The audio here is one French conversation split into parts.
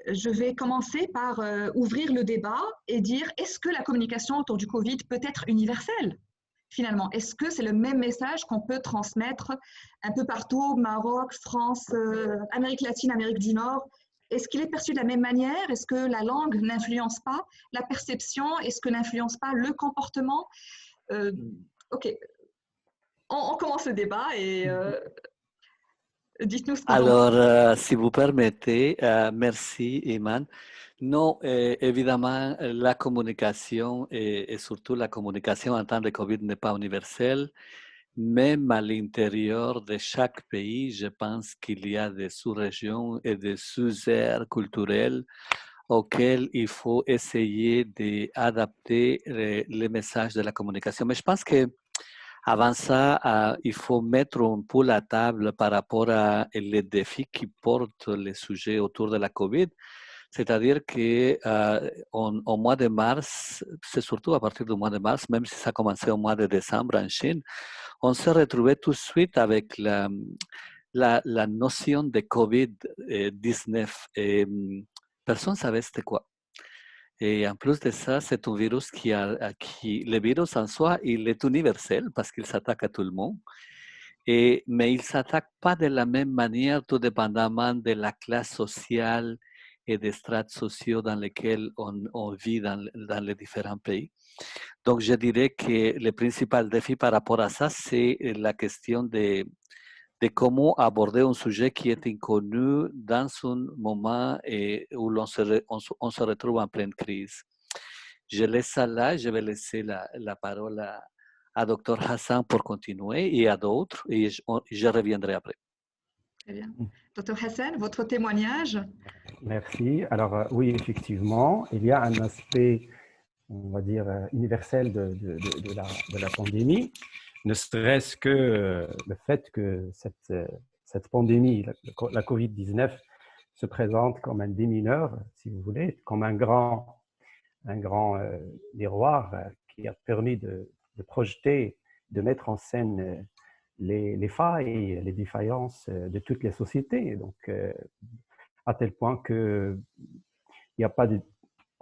Je vais commencer par ouvrir le débat et dire est-ce que la communication autour du Covid peut être universelle finalement? Est-ce que c'est le même message qu'on peut transmettre un peu partout, Maroc, France, Amérique latine, Amérique du Nord? Est-ce qu'il est perçu de la même manière? Est-ce que la langue n'influence pas la perception? Est-ce que n'influence pas le comportement? euh, Ok, on commence le débat et dites-nous ce que vous en Alors, pensez. si vous permettez, merci Iman. Non, évidemment, la communication et surtout la communication en temps de Covid n'est pas universelle. Même à l'intérieur de chaque pays, je pense qu'il y a des sous-régions et des sous-aires culturelles auxquelles il faut essayer d'adapter les messages de la communication. Mais je pense que avant ça, il faut mettre un peu la table par rapport à les défis qui portent les sujets autour de la COVID. C'est-à-dire qu'au mois de mars, c'est surtout à partir du mois de mars, même si ça a commencé au mois de décembre en Chine, on s'est retrouvé tout de suite avec la notion de COVID-19. Et personne ne savait c'était quoi. Et en plus de ça, c'est un virus le virus en soi, il est universel parce qu'il s'attaque à tout le monde. Mais il ne s'attaque pas de la même manière, tout dépendamment de la classe sociale et des strates sociaux dans lesquels on vit dans les différents pays. Donc, je dirais que le principal défi par rapport à ça, c'est la question de comment aborder un sujet qui est inconnu dans un moment où on se retrouve en pleine crise. Je laisse ça là, je vais laisser la parole à Dr Hassan pour continuer et à d'autres, et je reviendrai après. Très bien. Dr Hassan, votre témoignage? Merci. Alors, oui, effectivement, il y a un aspect, on va dire, universel de la pandémie, ne serait-ce que le fait que cette pandémie, la COVID-19, se présente comme un démineur, si vous voulez, comme un grand miroir qui a permis de projeter, de mettre en scène les failles, les défaillances de toutes les sociétés. Donc, à tel point que il n'y a pas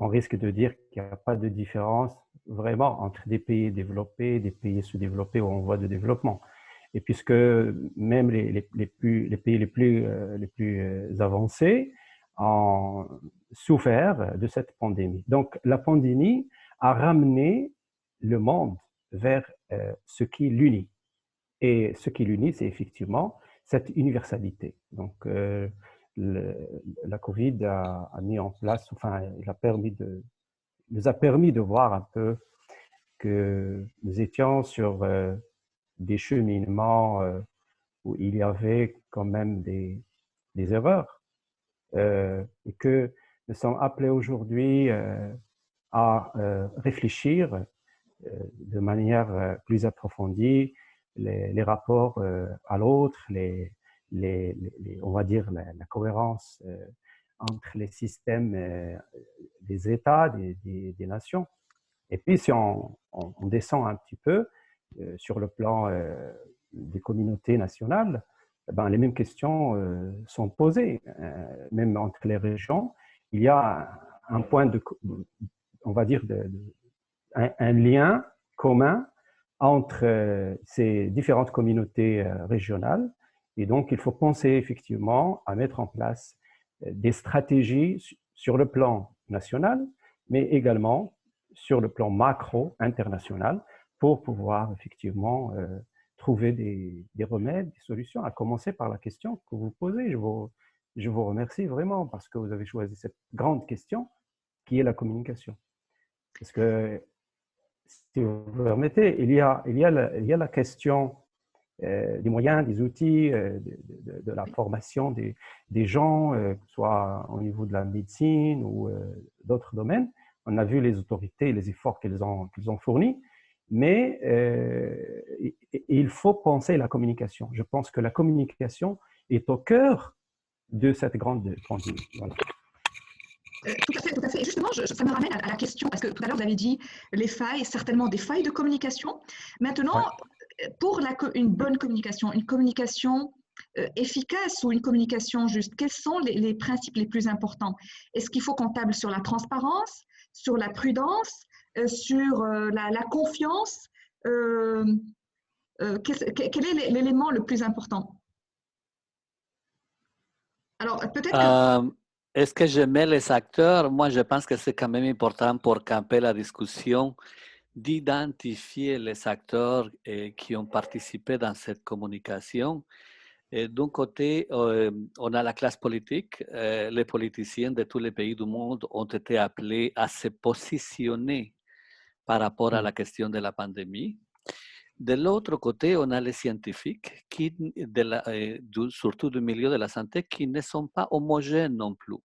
on risque de dire qu'il n'y a pas de différence vraiment entre des pays développés, des pays sous-développés ou en voie de développement. Et puisque même les pays les plus avancés ont souffert de cette pandémie. Donc, la pandémie a ramené le monde vers ce qui l'unit. Et ce qui l'unit, c'est effectivement cette universalité. Donc, la Covid a mis en place, enfin, nous a permis de voir un peu que nous étions sur des cheminements où il y avait quand même des erreurs et que nous sommes appelés aujourd'hui à réfléchir de manière plus approfondie les rapports à l'autre, on va dire la cohérence entre les systèmes des États, des nations. Et puis, si on descend un petit peu sur le plan des communautés nationales, ben, les mêmes questions sont posées. Même entre les régions, il y a un point on va dire, un lien commun entre ces différentes communautés régionales. Et donc, il faut penser effectivement à mettre en place des stratégies sur le plan national, mais également sur le plan macro international pour pouvoir effectivement trouver des remèdes, des solutions, à commencer par la question que vous posez. Je vous remercie vraiment parce que vous avez choisi cette grande question qui est la communication. Parce que, si vous permettez, il y a la question des moyens, des outils, de la formation des gens, que ce soit au niveau de la médecine ou d'autres domaines. On a vu les autorités, les efforts qu'ils ont fournis, mais il faut penser la communication. Je pense que la communication est au cœur de cette grande pandémie. Voilà. Tout à fait, tout à fait. Et justement, ça me ramène à la question, parce que tout à l'heure, vous avez dit les failles, certainement des failles de communication. Maintenant, pour une bonne communication, une communication efficace ou une communication juste? Quels sont les principes les plus importants? Est-ce qu'il faut qu'on table sur la transparence, sur la prudence, sur la confiance? Quel est l'élément le plus important? Alors, peut-être que... Est-ce que je mets les acteurs? Moi, je pense que c'est quand même important pour camper la discussion d'identifier les acteurs qui ont participé dans cette communication. D'un côté, on a la classe politique. Les politiciens de tous les pays du monde ont été appelés à se positionner par rapport à la question de la pandémie. De l'autre côté, on a les scientifiques, qui, surtout du milieu de la santé, qui ne sont pas homogènes non plus.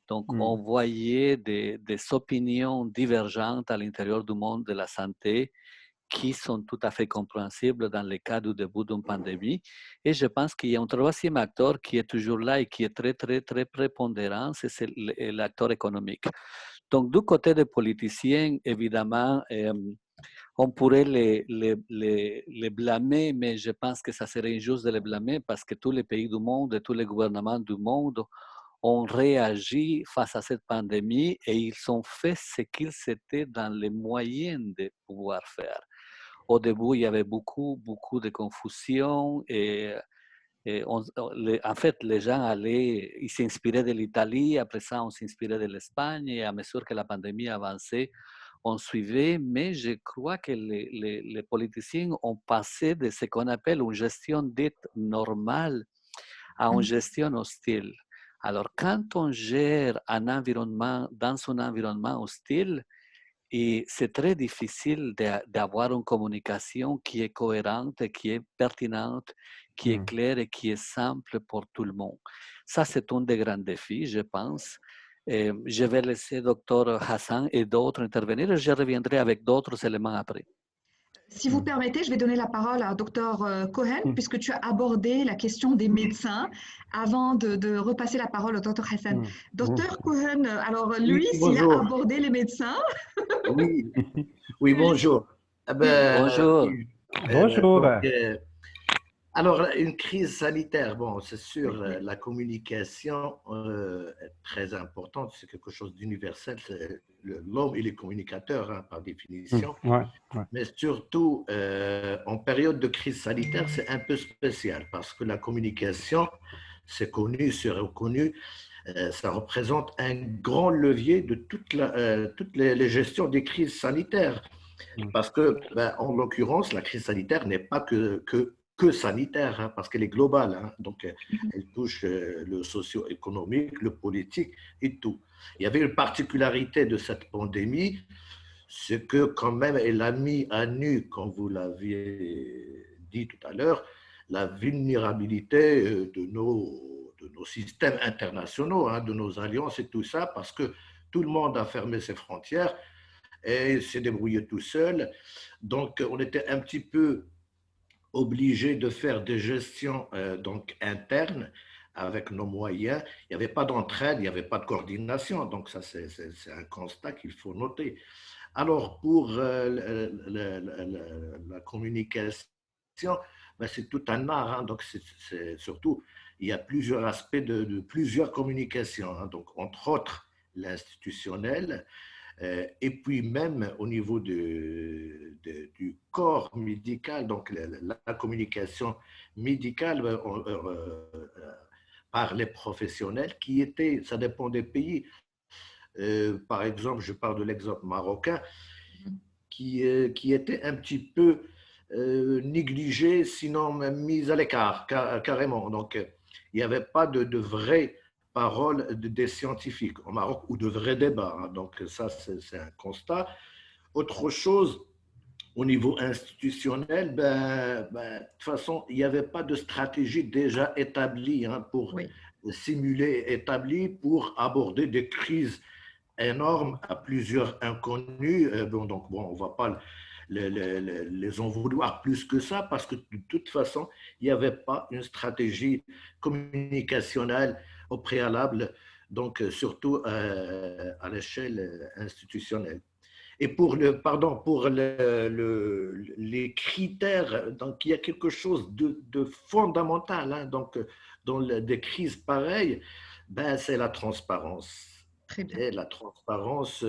Donc, on voyait des opinions divergentes à l'intérieur du monde de la santé qui sont tout à fait compréhensibles dans le cas du début d'une pandémie. Et je pense qu'il y a un troisième acteur qui est toujours là et qui est très, très, très prépondérant, c'est l'acteur économique. Donc, du côté des politiciens, évidemment, on pourrait les blâmer, mais je pense que ça serait injuste de les blâmer parce que tous les pays du monde et tous les gouvernements du monde ont réagi face à cette pandémie et ils ont fait ce qu'ils étaient dans les moyens de pouvoir faire. Au début, il y avait beaucoup de confusion et en fait, les gens ils s'inspiraient de l'Italie, après ça, on s'inspirait de l'Espagne et à mesure que la pandémie avançait, on suivait, mais je crois que les politiciens ont passé de ce qu'on appelle une gestion dite normale à une gestion hostile. Alors, quand on gère un environnement, dans un environnement hostile, et c'est très difficile d'avoir une communication qui est cohérente, qui est pertinente, qui est claire et qui est simple pour tout le monde. Ça, c'est un des grands défis, je pense. Je vais laisser Dr Hassan et d'autres intervenir et je reviendrai avec d'autres éléments après. Si vous permettez, je vais donner la parole à Dr Cohen, puisque tu as abordé la question des médecins avant de repasser la parole au Dr Hassan. Dr Cohen, alors lui, Oui, s'il a bonjour. abordé les médecins... Oui, oui, bonjour. Bonjour. Bonjour. Alors, une crise sanitaire, bon, c'est sûr, la communication est très importante, c'est quelque chose d'universel. L'homme, il est communicateur, hein, par définition. Mais surtout, en période de crise sanitaire, c'est un peu spécial parce que la communication, c'est connu, c'est reconnu, ça représente un grand levier de toutes les gestions des crises sanitaires. Parce que, en l'occurrence, la crise sanitaire n'est pas que sanitaire, hein, parce qu'elle est globale. Hein, donc, elle touche le socio-économique, le politique et tout. Il y avait une particularité de cette pandémie, c'est que quand même, elle a mis à nu, comme vous l'aviez dit tout à l'heure, la vulnérabilité de nos systèmes internationaux, hein, de nos alliances et tout ça, parce que tout le monde a fermé ses frontières et s'est débrouillé tout seul. Donc, on était un petit peu obligé de faire des gestions donc internes avec nos moyens. Il n'y avait pas d'entraide, il n'y avait pas de coordination. Donc, ça, c'est un constat qu'il faut noter. Alors, pour la communication, c'est tout un art. Hein. Donc, c'est surtout, il y a plusieurs aspects de plusieurs communications. Hein. Donc, entre autres, l'institutionnel, et puis même au niveau du corps médical, donc la communication médicale par les professionnels qui étaient, ça dépend des pays. Par exemple, je parle de l'exemple marocain, qui était un petit peu négligé, sinon même mis à l'écart, carrément. Donc, il n'y avait pas de vraies paroles des scientifiques au Maroc ou de vrais débats. Hein. Donc, ça, c'est un constat. Autre chose, au niveau institutionnel, de toute façon, il n'y avait pas de stratégie déjà établie pour simuler, établie pour aborder des crises énormes à plusieurs inconnus. Donc, on ne va pas les en vouloir plus que ça parce que de toute façon, il n'y avait pas une stratégie communicationnelle au préalable, donc surtout à l'échelle institutionnelle. Et pour les critères, donc il y a quelque chose de fondamental, hein, donc dans des crises pareilles, ben, c'est la transparence. Très bien. Et la transparence,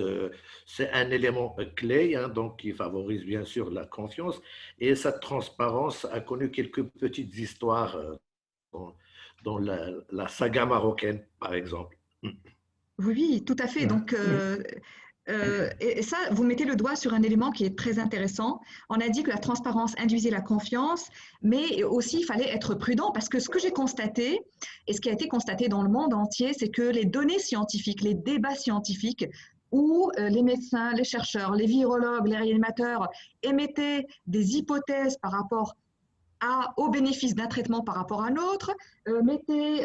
c'est un élément clé, hein, donc qui favorise bien sûr la confiance. Et cette transparence a connu quelques petites histoires dans, dans la saga marocaine, par exemple. Oui, oui, tout à fait. Donc, et ça, vous mettez le doigt sur un élément qui est très intéressant. On a dit que la transparence induisait la confiance, mais aussi il fallait être prudent parce que ce que j'ai constaté, et ce qui a été constaté dans le monde entier, c'est que les données scientifiques, les débats scientifiques, où les médecins, les chercheurs, les virologues, les réanimateurs émettaient des hypothèses par rapport au bénéfice d'un traitement par rapport à l'autre, mettez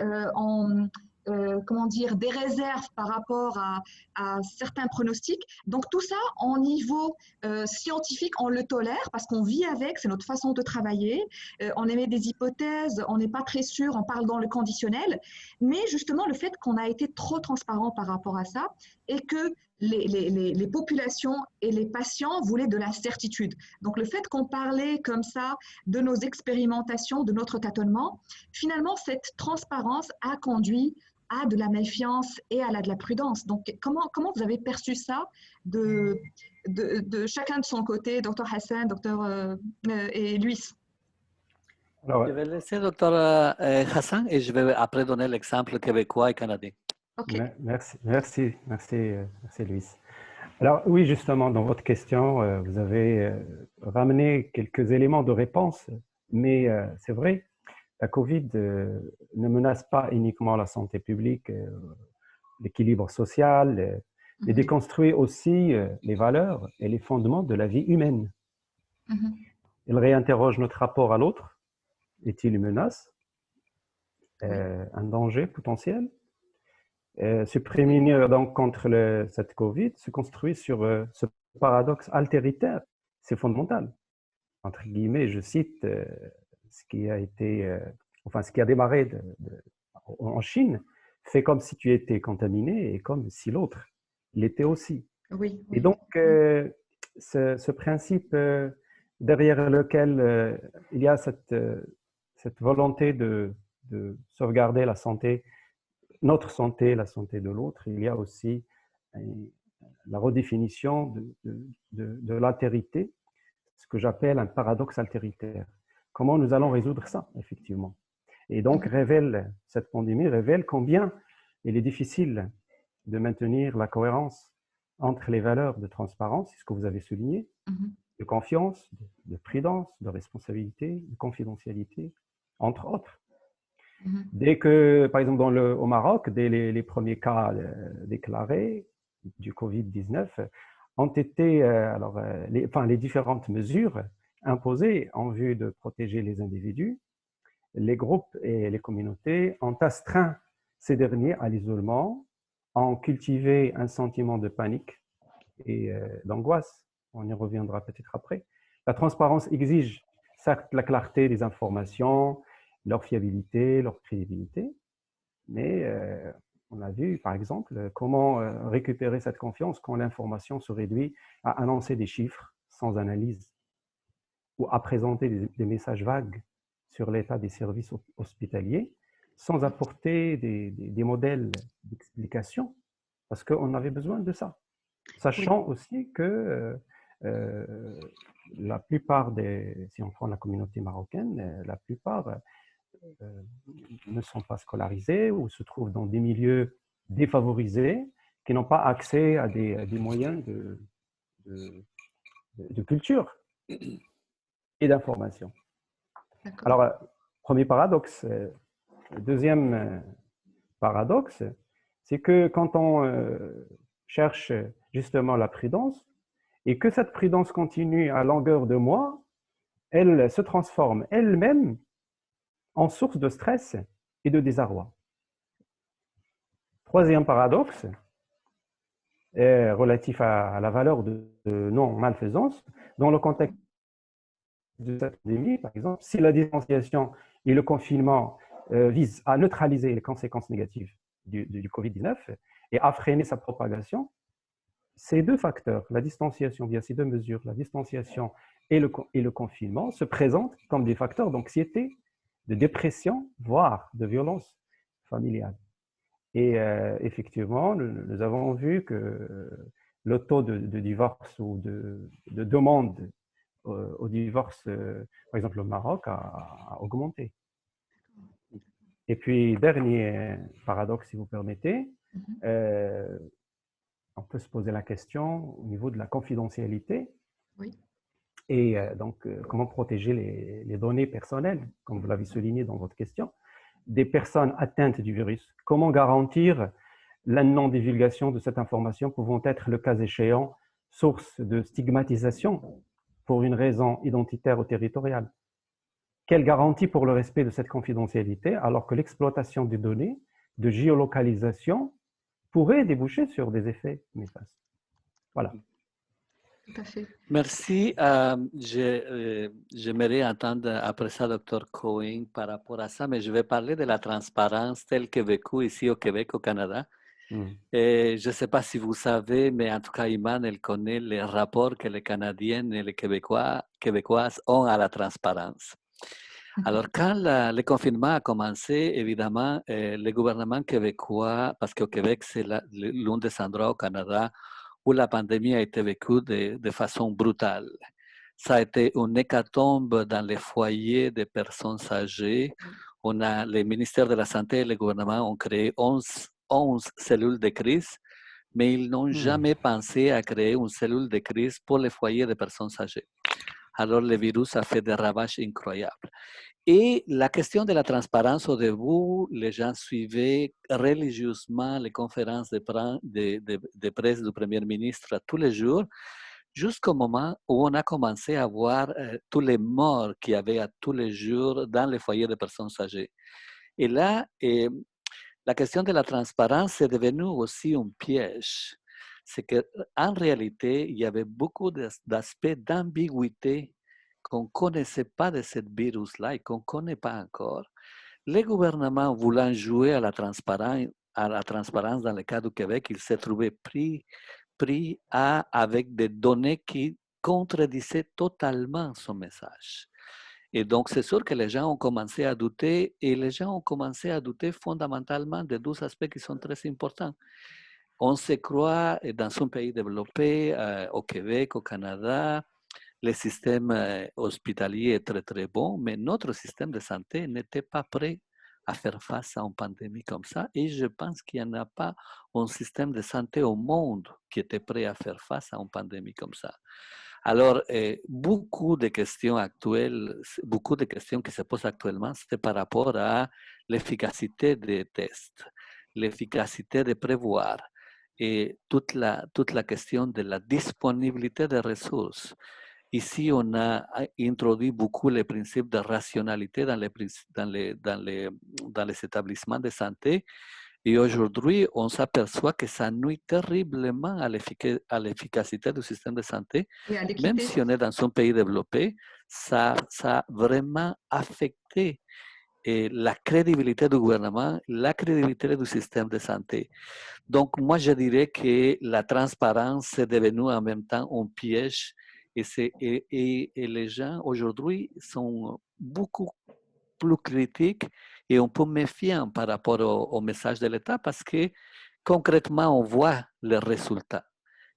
comment dire, des réserves par rapport à certains pronostics. Donc tout ça, en niveau scientifique, on le tolère parce qu'on vit avec, c'est notre façon de travailler. On émet des hypothèses, on n'est pas très sûr, on parle dans le conditionnel. Mais justement, le fait qu'on a été trop transparent par rapport à ça et que les populations et les patients voulaient de la certitude. Donc le fait qu'on parlait comme ça de nos expérimentations, de notre tâtonnement, finalement, cette transparence a conduit à de la méfiance et à de la prudence. Donc, comment vous avez perçu ça de chacun de son côté, Dr Hassan, et Luis? Alors, Je vais laisser docteur Hassan et je vais après donner l'exemple québécois et canadien. Ok. merci, Luis. Alors oui, justement, dans votre question, vous avez ramené quelques éléments de réponse, mais c'est vrai, la Covid ne menace pas uniquement la santé publique, l'équilibre social, mais déconstruit aussi les valeurs et les fondements de la vie humaine. Elle réinterroge notre rapport à l'autre. Est-il une menace, un danger potentiel? Se prémunir donc contre cette Covid se construit sur ce paradoxe altéritaire. C'est fondamental. Entre guillemets, je cite ce qui a été, ce qui a démarré en Chine, fais comme si tu étais contaminé et comme si l'autre l'était aussi. Oui. Et donc, ce principe derrière lequel il y a cette volonté de sauvegarder la santé, notre santé, la santé de l'autre, il y a aussi la redéfinition de l'altérité, ce que j'appelle un paradoxe altéritaire. Comment nous allons résoudre ça, effectivement? Et donc, cette pandémie révèle combien il est difficile de maintenir la cohérence entre les valeurs de transparence, c'est ce que vous avez souligné, de confiance, de prudence, de responsabilité, de confidentialité, entre autres. Dès que, par exemple, au Maroc, dès les premiers cas déclarés du Covid-19, ont été, les différentes mesures imposées en vue de protéger les individus, les groupes et les communautés ont astreint ces derniers à l'isolement, ont cultivé un sentiment de panique et d'angoisse. On y reviendra peut-être après. La transparence exige certes la clarté des informations, leur fiabilité, leur crédibilité, mais on a vu, par exemple, comment récupérer cette confiance quand l'information se réduit à annoncer des chiffres sans analyse ou à présenter des messages vagues sur l'état des services hospitaliers sans apporter des modèles d'explication, parce qu'on avait besoin de ça. Sachant aussi que la plupart si on prend la communauté marocaine, la plupart ne sont pas scolarisés ou se trouvent dans des milieux défavorisés qui n'ont pas accès à des moyens de culture et d'information. Alors, premier paradoxe. Deuxième paradoxe, c'est que quand on cherche justement la prudence et que cette prudence continue à longueur de mois, elle se transforme elle-même en source de stress et de désarroi. Troisième paradoxe, relatif à la valeur de non-malfaisance, dans le contexte de cette pandémie, par exemple, si la distanciation et le confinement visent à neutraliser les conséquences négatives du Covid-19 et à freiner sa propagation, ces deux facteurs, la distanciation via ces deux mesures, la distanciation et le confinement, se présentent comme des facteurs d'anxiété, de dépression, voire de violence familiale. Et effectivement, nous avons vu que le taux de divorce ou de demande au divorce, par exemple au Maroc, a augmenté. Et puis, dernier paradoxe, si vous permettez, on peut se poser la question au niveau de la confidentialité. Oui. Et donc, comment protéger les données personnelles, comme vous l'avez souligné dans votre question, des personnes atteintes du virus. Comment garantir la non-divulgation de cette information pouvant être, le cas échéant, source de stigmatisation pour une raison identitaire ou territoriale? Quelle garantie pour le respect de cette confidentialité alors que l'exploitation des données de géolocalisation pourrait déboucher sur des effets néfastes? Voilà. Tout à fait. Merci. J'aimerais entendre après ça Dr. Cohen par rapport à ça, mais je vais parler de la transparence telle que vécue ici au Québec, au Canada. Et je ne sais pas si vous savez, mais en tout cas, Iman, elle connaît les rapports que les Canadiens et les Québécoises ont à la transparence. Alors, quand le confinement a commencé, évidemment, le gouvernement québécois, parce qu'au Québec, c'est l'un des endroits au Canada où la pandémie a été vécue de façon brutale. Ça a été une hécatombe dans les foyers des personnes âgées. Les ministères de la Santé et le gouvernement ont créé 11 cellules de crise, mais ils n'ont jamais pensé à créer une cellule de crise pour les foyers de personnes âgées. Alors, le virus a fait des ravages incroyables. Et la question de la transparence au début, les gens suivaient religieusement les conférences de presse du Premier ministre tous les jours, jusqu'au moment où on a commencé à voir tous les morts qu'il y avait à tous les jours dans les foyers de personnes âgées. Et là, la question de la transparence est devenue aussi un piège. C'est qu'en réalité, il y avait beaucoup d'aspects d'ambiguïté qu'on ne connaissait pas de ce virus-là et qu'on ne connaît pas encore. Les gouvernements voulant jouer à la transparence dans le cas du Québec, ils s'est trouvé pris avec des données qui contredisaient totalement son message. Et donc, c'est sûr que les gens ont commencé à douter, et les gens ont commencé à douter fondamentalement de deux aspects qui sont très importants. On se croit dans un pays développé, au Québec, au Canada, le système hospitalier est très, très bon, mais notre système de santé n'était pas prêt à faire face à une pandémie comme ça. Et je pense qu'il n'y en a pas un système de santé au monde qui était prêt à faire face à une pandémie comme ça. Alors, beaucoup de questions actuelles, beaucoup de questions qui se posent actuellement, c'est par rapport à l'efficacité des tests, l'efficacité de prévoir et toute la question de la disponibilité des ressources. Ici, on a introduit beaucoup les principes de rationalité dans les établissements de santé. Et aujourd'hui, on s'aperçoit que ça nuit terriblement à l'efficacité du système de santé. Même si on est dans un pays développé, ça a vraiment affecté la crédibilité du gouvernement, la crédibilité du système de santé. Donc, moi, je dirais que la transparence est devenue en même temps un piège. Et les gens aujourd'hui sont beaucoup plus critiques et un peu méfiants par rapport au message de l'État parce que concrètement, on voit les résultats.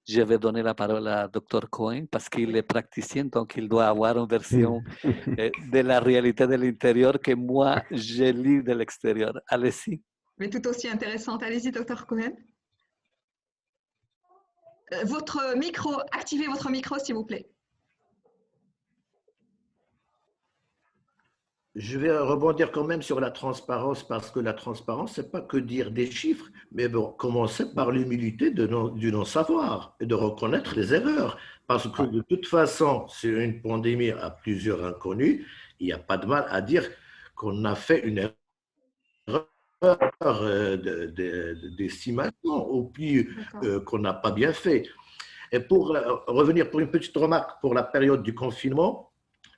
Je vais donner la parole à Dr. Cohen parce qu'il est praticien, donc il doit avoir une version de la réalité de l'intérieur que moi, je lis de l'extérieur. Allez-y. Mais tout aussi intéressante. Allez-y, Dr. Cohen. Votre micro, activez votre micro, s'il vous plaît. Je vais rebondir quand même sur la transparence parce que la transparence, ce n'est pas que dire des chiffres, mais bon, commencer par l'humilité du non-savoir et de reconnaître les erreurs. Parce que de toute façon, c'est une pandémie à plusieurs inconnus. Il n'y a pas de mal à dire qu'on a fait une erreur d'estimation ou puis qu'on n'a pas bien fait. Et pour revenir pour une petite remarque pour la période du confinement,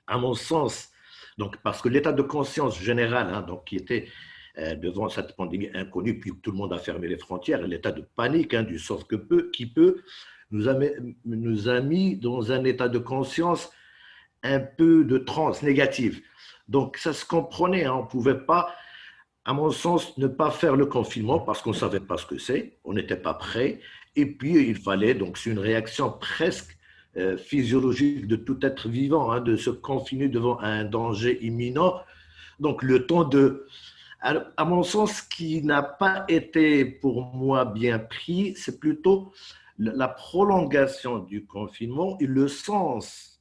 à mon sens, donc, parce que l'état de conscience général, donc, qui était devant cette pandémie inconnue, puis tout le monde a fermé les frontières, l'état de panique du sauf qui peut, nous a mis dans un état de conscience un peu de transe négative. Donc, ça se comprenait, hein, on ne pouvait pas, à mon sens, ne pas faire le confinement parce qu'on ne savait pas ce que c'est, on n'était pas prêt. Et puis, il fallait, donc c'est une réaction presque physiologique de tout être vivant, hein, de se confiner devant un danger imminent. Donc, le temps de… À mon sens, ce qui n'a pas été pour moi bien pris, c'est plutôt la prolongation du confinement et le sens.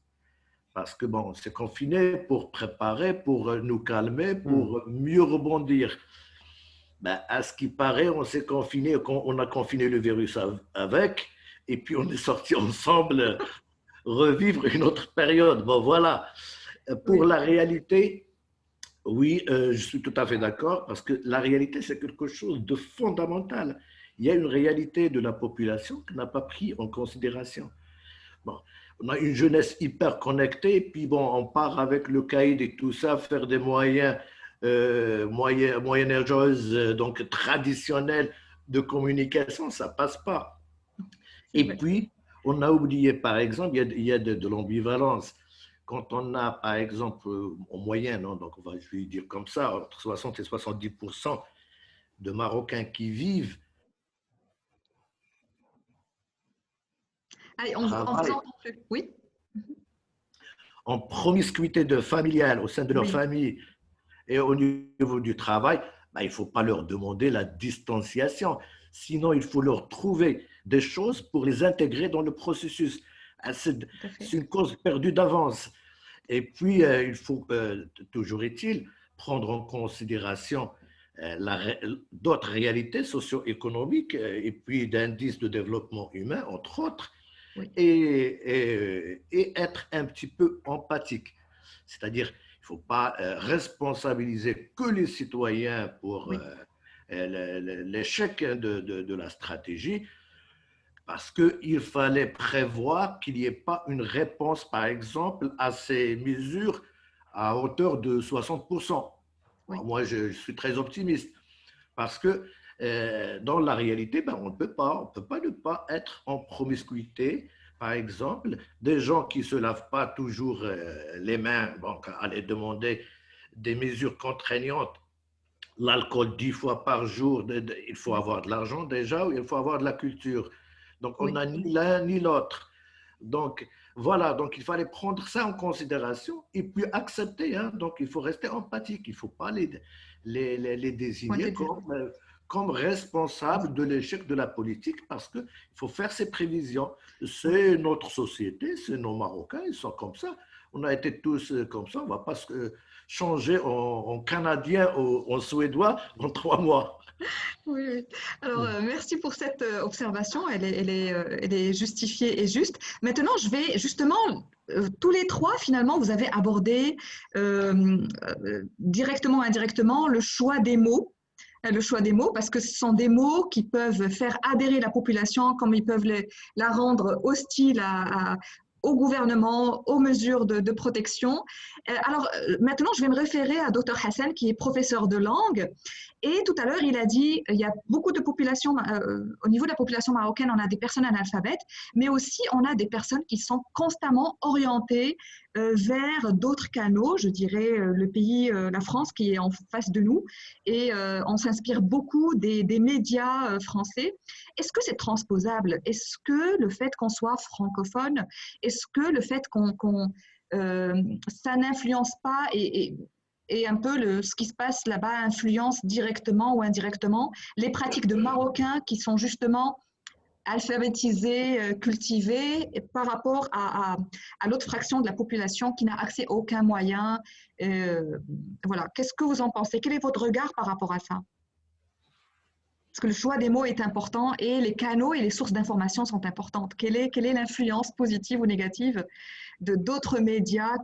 Parce que bon, on s'est confiné pour préparer, pour nous calmer, pour mieux rebondir. Ben, à ce qui paraît, on s'est confiné, on a confiné le virus avec, et puis on est sortis ensemble revivre une autre période. Bon, voilà. Pour la réalité, oui, je suis tout à fait d'accord, parce que la réalité, c'est quelque chose de fondamental. Il y a une réalité de la population qu'on n'a pas pris en considération. Bon, on a une jeunesse hyper connectée, puis bon, on part avec le caïd et tout ça, faire des moyenâgeuses, donc traditionnels de communication, ça passe pas. Et puis, on a oublié, par exemple, il y a de l'ambivalence. Quand on a, par exemple, en moyenne, hein, donc je vais dire comme ça, entre 60 et 70% de Marocains qui vivent Allez, on vous entend plus. Oui. En promiscuité familiale au sein de leur famille et au niveau du travail, ben, il ne faut pas leur demander la distanciation. Sinon, il faut leur trouver des choses pour les intégrer dans le processus. C'est une cause perdue d'avance. Et puis, il faut, toujours est-il, prendre en considération d'autres réalités socio-économiques et puis d'indices de développement humain, entre autres, et être un petit peu empathique. C'est-à-dire, il ne faut pas responsabiliser que les citoyens pour l'échec de la stratégie, parce qu'il fallait prévoir qu'il n'y ait pas une réponse, par exemple, à ces mesures à hauteur de 60%. Moi, je suis très optimiste, parce que dans la réalité, ben, on ne peut pas ne pas être en promiscuité. Par exemple, des gens qui ne se lavent pas toujours les mains, bon, aller demander des mesures contraignantes, l'alcool 10 fois par jour, il faut avoir de l'argent déjà, ou il faut avoir de la culture. Donc, on n'a ni l'un ni l'autre. Donc, voilà, donc il fallait prendre ça en considération et puis accepter. Hein, donc, il faut rester empathique. Il ne faut pas les désigner comme responsables de l'échec de la politique parce qu'il faut faire ses prévisions. C'est notre société, c'est nos Marocains, ils sont comme ça. On a été tous comme ça, on ne va pas changer en Canadien ou en Suédois en 3 mois. Oui. Alors, merci pour cette observation. Elle est justifiée et juste. Maintenant, je vais justement, tous les trois, finalement, vous avez abordé directement ou indirectement le choix des mots. Le choix des mots, parce que ce sont des mots qui peuvent faire adhérer la population, comme ils peuvent la rendre hostile au gouvernement, aux mesures de protection. Alors, maintenant, je vais me référer à Dr Hassan, qui est professeur de langue. Et tout à l'heure, il a dit il y a beaucoup de populations, au niveau de la population marocaine, on a des personnes analphabètes, mais aussi on a des personnes qui sont constamment orientées vers d'autres canaux, je dirais le pays, la France qui est en face de nous, et on s'inspire beaucoup des médias français. Est-ce que c'est transposable? Est-ce que le fait qu'on soit francophone, est-ce que le fait ça n'influence pas et un peu ce qui se passe là-bas influence directement ou indirectement les pratiques de Marocains qui sont justement alphabétisés, cultivés par rapport à l'autre fraction de la population qui n'a accès à aucun moyen. Voilà. Qu'est-ce que vous en pensez? Quel est votre regard par rapport à ça? Parce que le choix des mots est important et les canaux et les sources d'information sont importantes. Quelle est l'influence positive ou négative de d'autres médias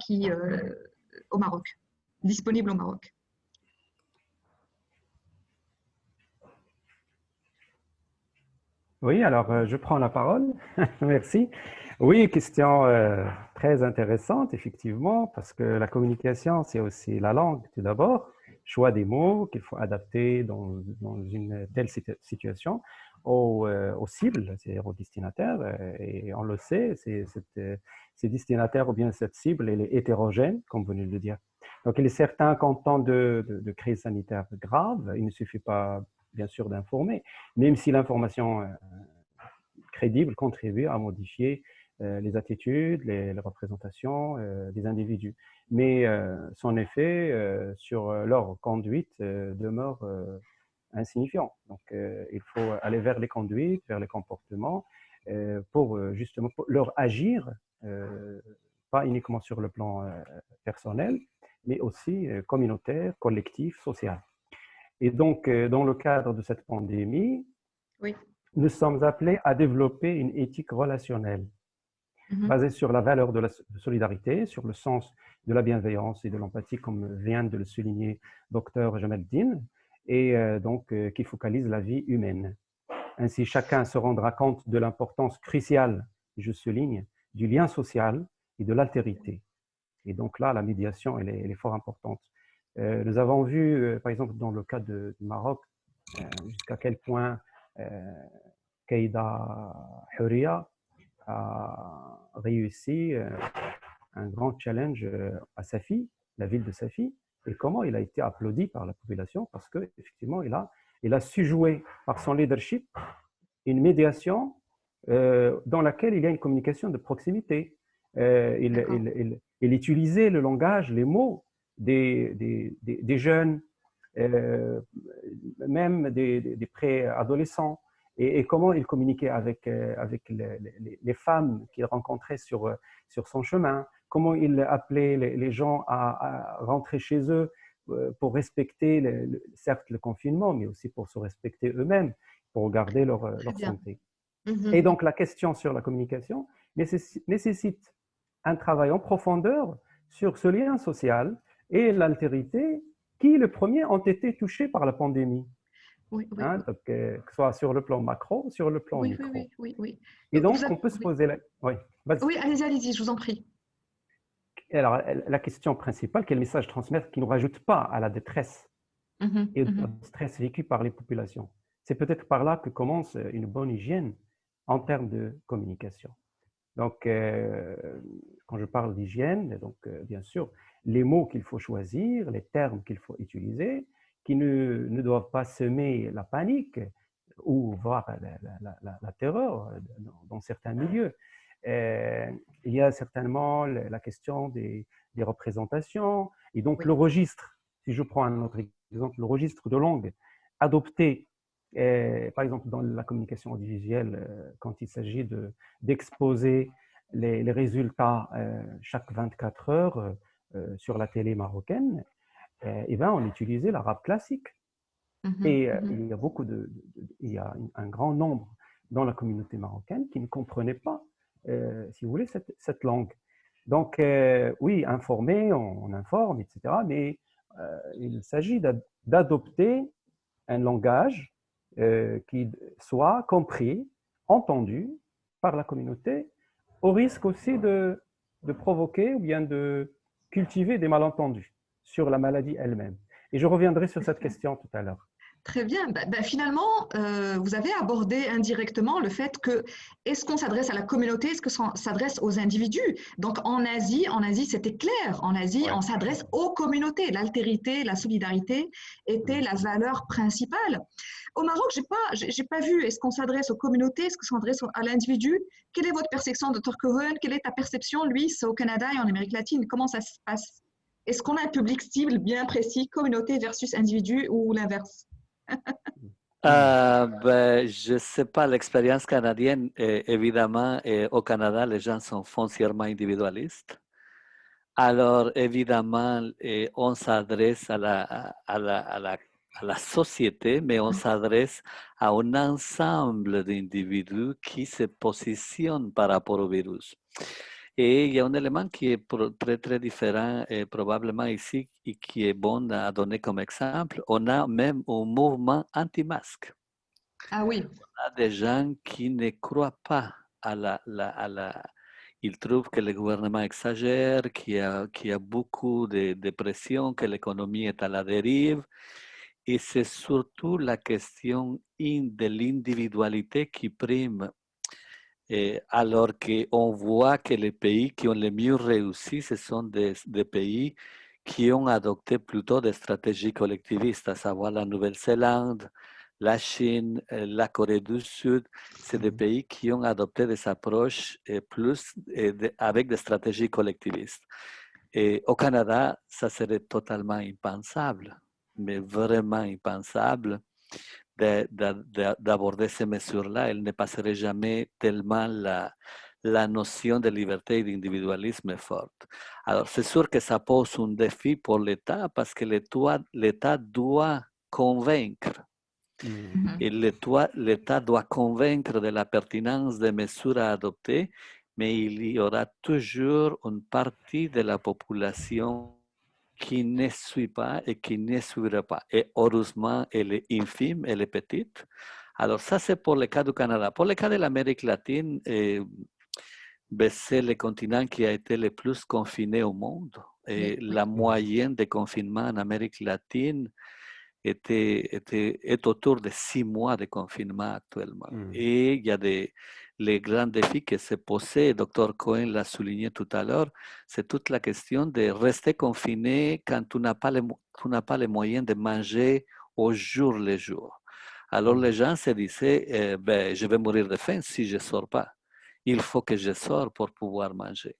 au Maroc, disponibles au Maroc? Oui, alors je prends la parole. Merci. Oui, question très intéressante, effectivement, parce que la communication, c'est aussi la langue, tout d'abord. Choix des mots qu'il faut adapter dans une telle situation. aux cibles, c'est-à-dire aux destinataires. Et on le sait, ces destinataires ou bien cette cible, elle est hétérogène, comme vous venez de le dire. Donc, il est certain qu'en temps de crise sanitaire grave, il ne suffit pas, bien sûr, d'informer, même si l'information crédible contribue à modifier les attitudes, les représentations des individus. Mais son effet sur leur conduite demeure insignifiant. Donc, il faut aller vers les conduites, vers les comportements, pour justement pour leur agir, pas uniquement sur le plan personnel, mais aussi communautaire, collectif, social. Et donc, dans le cadre de cette pandémie, Oui. nous sommes appelés à développer une éthique relationnelle basée sur la valeur de la solidarité, sur le sens de la bienveillance et de l'empathie, comme vient de le souligner Dr Jamel Din, et donc qui focalise la vie humaine. Ainsi, chacun se rendra compte de l'importance cruciale, je souligne, du lien social et de l'altérité. Et donc là, la médiation, elle est fort importante. Nous avons vu, par exemple, dans le cas du Maroc, jusqu'à quel point Keïda Houria a réussi un grand challenge à Safi, la ville de Safi, et comment il a été applaudi par la population parce qu'effectivement, il a su jouer par son leadership une médiation dans laquelle il y a une communication de proximité. Il utilisait le langage, les mots des jeunes, même des préadolescents, et comment il communiquait avec les femmes qu'il rencontrait sur son chemin, comment il appelait les gens à rentrer chez eux pour respecter certes le confinement, mais aussi pour se respecter eux-mêmes, pour garder leur santé. Et donc la question sur la communication nécessite un travail en profondeur sur ce lien social et l'altérité qui, les premiers, ont été touchés par la pandémie. Oui, oui. Hein, donc, que ce soit sur le plan macro, sur le plan micro. Oui. Et donc, on peut se poser la... Oui, allez-y, je vous en prie. Alors, la question principale, quel message transmettre qui ne rajoute pas à la détresse et au stress vécu par les populations. C'est peut-être par là que commence une bonne hygiène en termes de communication. Donc, quand je parle d'hygiène, donc bien sûr, les mots qu'il faut choisir, les termes qu'il faut utiliser, qui ne doivent pas semer la panique ou voire la terreur dans certains milieux. Il y a certainement la question des représentations, et donc le registre, si je prends un autre exemple, le registre de langue adopté, par exemple dans la communication audiovisuelle, quand il s'agit d'exposer les résultats chaque 24 heures sur la télé marocaine, et ben, on utilisait l'arabe classique. Et il y a il y a un grand nombre dans la communauté marocaine qui ne comprenaient pas, si vous voulez, cette langue. Donc, oui, informer, on informe, etc. Mais il s'agit d'adopter un langage qui soit compris, entendu par la communauté, au risque aussi de provoquer ou bien de cultiver des malentendus sur la maladie elle-même. Et je reviendrai sur cette question tout à l'heure. Très bien. Finalement, vous avez abordé indirectement le fait que est-ce qu'on s'adresse à la communauté, est-ce qu'on s'adresse aux individus? Donc en Asie, c'était clair. En Asie, on s'adresse aux communautés. L'altérité, la solidarité était la valeur principale. Au Maroc, j'ai pas vu. Est-ce qu'on s'adresse aux communautés? Est-ce qu'on s'adresse à l'individu? Quelle est votre perception, Dr. Cohen? Quelle est ta perception, lui, au Canada et en Amérique latine? Comment ça se passe? Est-ce qu'on a un public cible bien précis, communauté versus individu, ou l'inverse? Je ne sais pas, l'expérience canadienne, évidemment, au Canada, les gens sont foncièrement individualistes. Alors, évidemment, on s'adresse à la société, mais on s'adresse à un ensemble d'individus qui se positionnent par rapport au virus. Et il y a un élément qui est très, très différent probablement ici et qui est bon à donner comme exemple. On a même un mouvement anti-masque. Ah oui. On a des gens qui ne croient pas à Ils trouvent que le gouvernement exagère, qu'il y a beaucoup de pression, que l'économie est à la dérive. Et c'est surtout la question de l'individualité qui prime. Et alors qu'on voit que les pays qui ont le mieux réussi, ce sont des pays qui ont adopté plutôt des stratégies collectivistes, à savoir la Nouvelle-Zélande, la Chine, la Corée du Sud. C'est des pays qui ont adopté des approches plus avec des stratégies collectivistes. Et au Canada, ça serait totalement impensable, mais vraiment impensable d'aborder ces mesures-là. Elles ne passeraient jamais tellement la notion de liberté et d'individualisme est forte. Alors, c'est sûr que ça pose un défi pour l'État parce que l'État doit convaincre. Et l'État doit convaincre de la pertinence des mesures à adopter, mais il y aura toujours une partie de la population qui ne suit pas et qui ne suivra pas. Et heureusement, elle est infime, elle est petite. Alors ça, c'est pour le cas du Canada. Pour le cas de l'Amérique latine, c'est le continent qui a été le plus confiné au monde. Et la moyenne de confinement en Amérique latine est autour de 6 mois de confinement actuellement. Et il y a les grands défis que se posaient, Dr. Cohen l'a souligné tout à l'heure, c'est toute la question de rester confiné quand tu n'as pas les moyens de manger au jour le jour. Alors les gens se disaient, je vais mourir de faim si je ne sors pas. Il faut que je sorte pour pouvoir manger.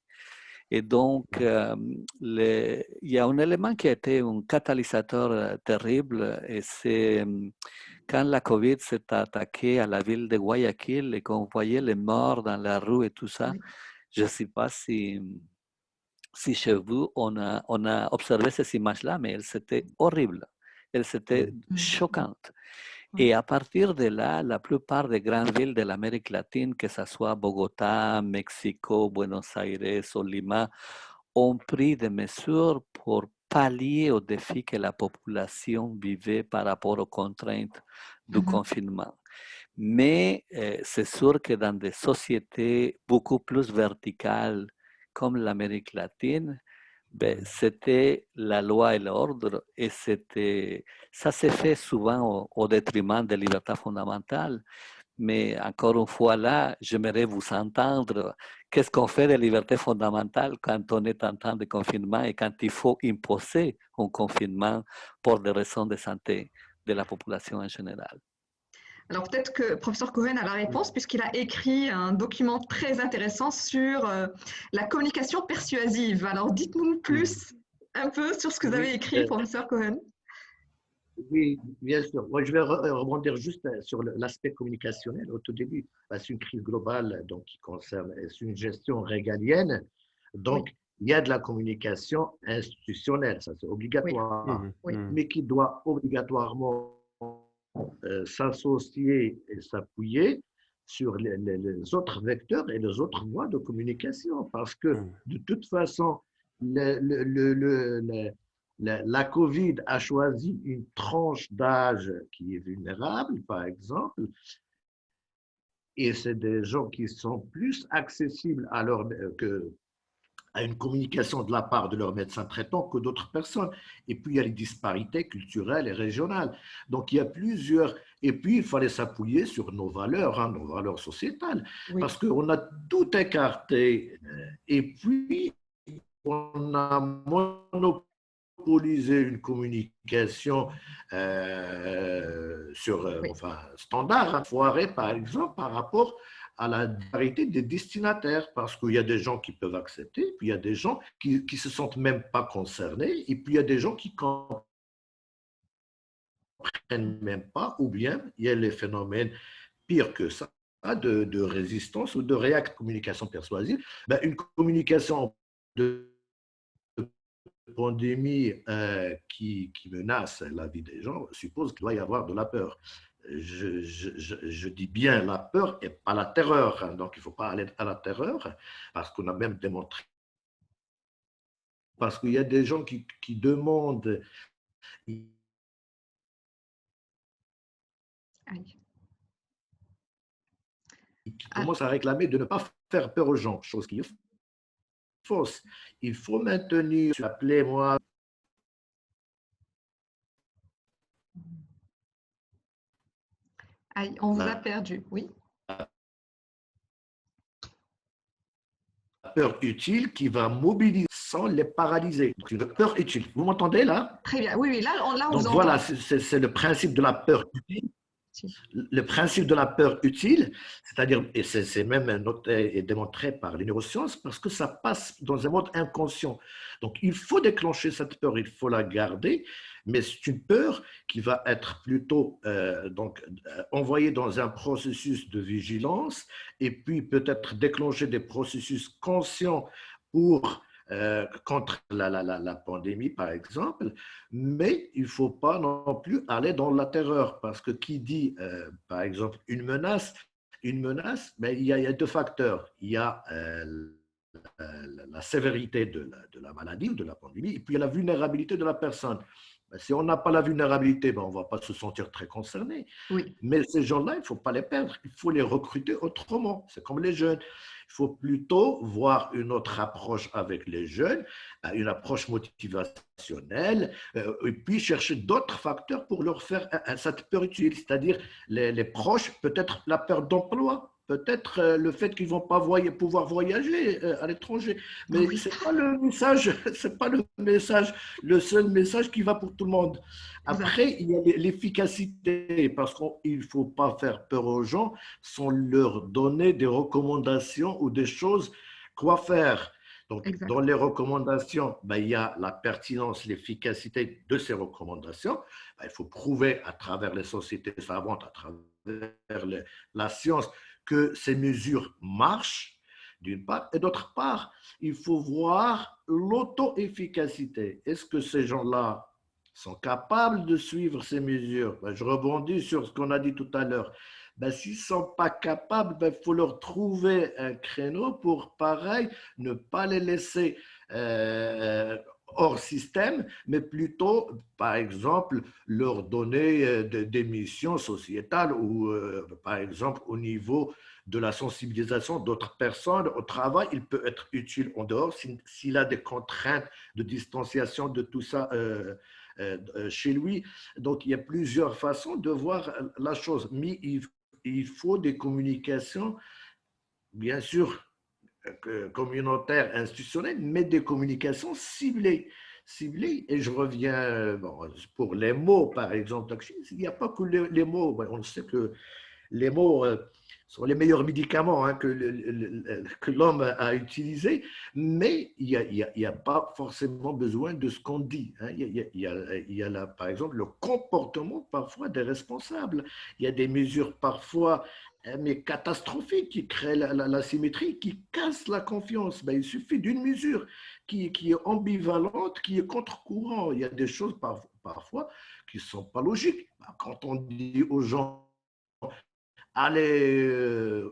Et donc, il y a un élément qui a été un catalyseur terrible, et c'est quand la COVID s'est attaquée à la ville de Guayaquil et qu'on voyait les morts dans la rue et tout ça. Je ne sais pas si chez vous, on a observé ces images-là, mais elles étaient horribles, elles étaient choquantes. Et à partir de là, la plupart des grandes villes de l'Amérique latine, que ce soit Bogotá, Mexico, Buenos Aires ou Lima, ont pris des mesures pour pallier aux défis que la population vivait par rapport aux contraintes du confinement. Mais c'est sûr que dans des sociétés beaucoup plus verticales comme l'Amérique latine, c'était la loi et l'ordre, et ça s'est fait souvent au détriment des libertés fondamentales. Mais encore une fois là, j'aimerais vous entendre. Qu'est-ce qu'on fait des libertés fondamentales quand on est en temps de confinement et quand il faut imposer un confinement pour des raisons de santé de la population en général? Alors peut-être que le professeur Cohen a la réponse puisqu'il a écrit un document très intéressant sur la communication persuasive. Alors dites-nous plus un peu sur ce que vous avez écrit, professeur Cohen. Oui, bien sûr. Moi, je vais rebondir juste sur l'aspect communicationnel au tout début. C'est une crise globale donc, qui concerne, c'est une gestion régalienne. Donc, il y a de la communication institutionnelle, ça c'est obligatoire, mais qui doit obligatoirement s'associer et s'appuyer sur les autres vecteurs et les autres voies de communication. Parce que de toute façon, la COVID a choisi une tranche d'âge qui est vulnérable, par exemple, et c'est des gens qui sont plus accessibles à une communication de la part de leur médecin traitant que d'autres personnes. Et puis, il y a les disparités culturelles et régionales. Donc, il y a plusieurs... Et puis, il fallait s'appuyer sur nos valeurs sociétales, parce qu'on a tout écarté. Et puis, on a monopolisé une communication standard, foirée, par exemple, par rapport à la variété des destinataires, parce qu'il y a des gens qui peuvent accepter, puis il y a des gens qui ne se sentent même pas concernés, et puis il y a des gens qui ne comprennent même pas, ou bien il y a les phénomènes pires que ça, de résistance ou de communication persuasive. Une communication de pandémie qui menace la vie des gens suppose qu'il doit y avoir de la peur. Je dis bien la peur et pas la terreur. Donc, il ne faut pas aller à la terreur, parce qu'on a même démontré. Parce qu'il y a des gens qui demandent. Qui commencent à réclamer de ne pas faire peur aux gens, chose qui est fausse. Il faut maintenir, appelez-moi. Aïe, on vous a La perdu, oui. peur utile qui va mobiliser sans les paralyser. Donc, une peur utile. Vous m'entendez là? Très bien, oui, oui, là, on vous Donc voilà, entend. c'est le principe de la peur utile. Le principe de la peur utile, c'est-à-dire, et c'est même noté et démontré par les neurosciences, parce que ça passe dans un mode inconscient. Donc, il faut déclencher cette peur, il faut la garder, mais c'est une peur qui va être plutôt envoyée dans un processus de vigilance et puis peut-être déclencher des processus conscients pour contre la pandémie, par exemple, mais il ne faut pas non plus aller dans la terreur, parce que qui dit, par exemple, une menace, ben, il y a deux facteurs. Il y a la sévérité de la maladie ou de la pandémie, et puis il y a la vulnérabilité de la personne. Ben, si on n'a pas la vulnérabilité, ben, on ne va pas se sentir très concerné. Oui. Mais ces gens-là, il ne faut pas les perdre, il faut les recruter autrement. C'est comme les jeunes. Il faut plutôt voir une autre approche avec les jeunes, une approche motivationnelle, et puis chercher d'autres facteurs pour leur faire cette peur utile, c'est-à-dire les proches, peut-être la peur d'emploi, peut-être le fait qu'ils ne vont pas pouvoir voyager à l'étranger. Mais Oui. ce n'est pas le message, c'est pas le message, le seul message qui va pour tout le monde. Exact. Après, il y a l'efficacité, parce qu'il ne faut pas faire peur aux gens sans leur donner des recommandations ou des choses quoi faire. Donc, Exact. dans les recommandations, ben, il y a la pertinence, l'efficacité de ces recommandations. Ben, il faut prouver à travers les sociétés savantes, à travers la science, que ces mesures marchent, d'une part, et d'autre part, il faut voir l'auto-efficacité. Est-ce que ces gens-là sont capables de suivre ces mesures? Ben, je rebondis sur ce qu'on a dit tout à l'heure. Ben, s'ils ne sont pas capables, ben, il faut leur trouver un créneau pour, pareil, ne pas les laisser hors système, mais plutôt, par exemple, leur donner des missions sociétales ou, par exemple, au niveau de la sensibilisation d'autres personnes au travail, il peut être utile en dehors s'il a des contraintes de distanciation de tout ça chez lui. Donc, il y a plusieurs façons de voir la chose, mais il faut des communications, bien sûr, communautaires, institutionnelles, mais des communications ciblées. Ciblées, et je reviens bon, pour les mots, par exemple. Il n'y a pas que les mots. On sait que les mots sont les meilleurs médicaments hein, que l'homme a utilisés, mais il n'y a pas forcément besoin de ce qu'on dit. Hein. Il y a là, par exemple, le comportement parfois des responsables. Il y a des mesures parfois mais catastrophiques qui créent l'asymétrie, qui cassent la confiance. Ben, il suffit d'une mesure qui est ambivalente, qui est contre-courant. Il y a des choses parfois qui ne sont pas logiques. Quand on dit aux gens aller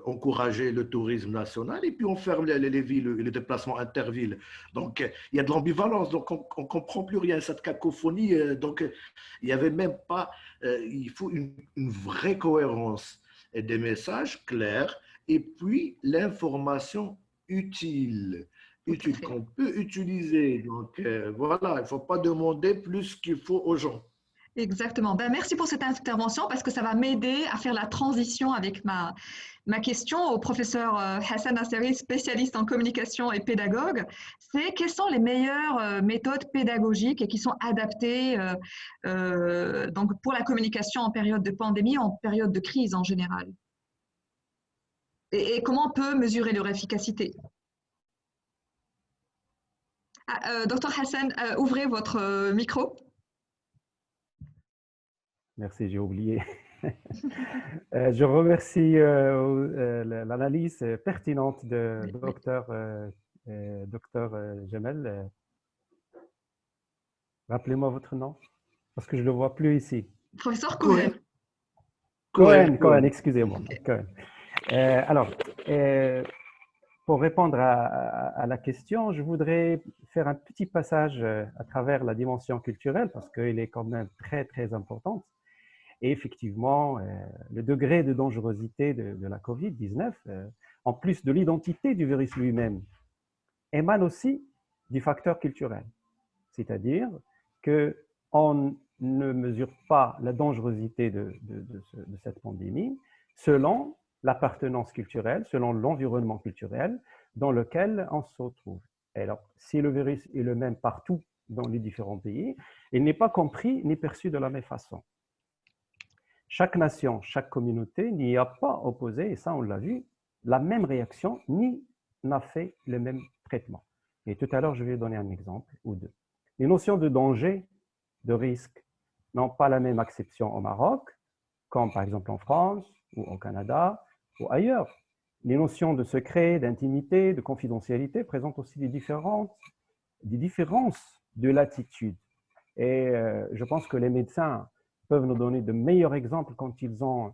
encourager le tourisme national et puis on ferme les villes et les déplacements intervilles. Donc, il y a de l'ambivalence, donc on ne comprend plus rien, cette cacophonie. Donc, il n'y avait même pas, il faut une vraie cohérence et des messages clairs et puis l'information utile qu'on peut utiliser. Donc, voilà, il ne faut pas demander plus qu'il faut aux gens. Exactement. Ben, merci pour cette intervention parce que ça va m'aider à faire la transition avec ma question au professeur Hassan Nasseri, spécialiste en communication et pédagogue. C'est quelles sont les meilleures méthodes pédagogiques et qui sont adaptées donc pour la communication en période de pandémie, en période de crise en général? Et comment on peut mesurer leur efficacité? Docteur Hassan, ouvrez votre micro. Merci, j'ai oublié. Je remercie l'analyse pertinente de docteur Jamel. Rappelez-moi votre nom, parce que je ne le vois plus ici. Professeur Cohen. Cohen, excusez-moi. Okay. Cohen. Alors, pour répondre à la question, je voudrais faire un petit passage à travers la dimension culturelle, parce qu'elle est quand même très, très importante. Et effectivement, le degré de dangerosité de la COVID-19, en plus de l'identité du virus lui-même, émane aussi du facteur culturel. C'est-à-dire qu'on ne mesure pas la dangerosité de cette pandémie selon l'appartenance culturelle, selon l'environnement culturel dans lequel on se retrouve. Et alors, si le virus est le même partout dans les différents pays, il n'est pas compris ni perçu de la même façon. Chaque nation, chaque communauté n'y a pas opposé, et ça on l'a vu, la même réaction, ni n'a fait le même traitement. Et tout à l'heure, je vais donner un exemple ou deux. Les notions de danger, de risque, n'ont pas la même acception au Maroc, comme par exemple en France ou au Canada ou ailleurs. Les notions de secret, d'intimité, de confidentialité présentent aussi des différences de l'attitude. Et je pense que les médecins peuvent nous donner de meilleurs exemples quand ils ont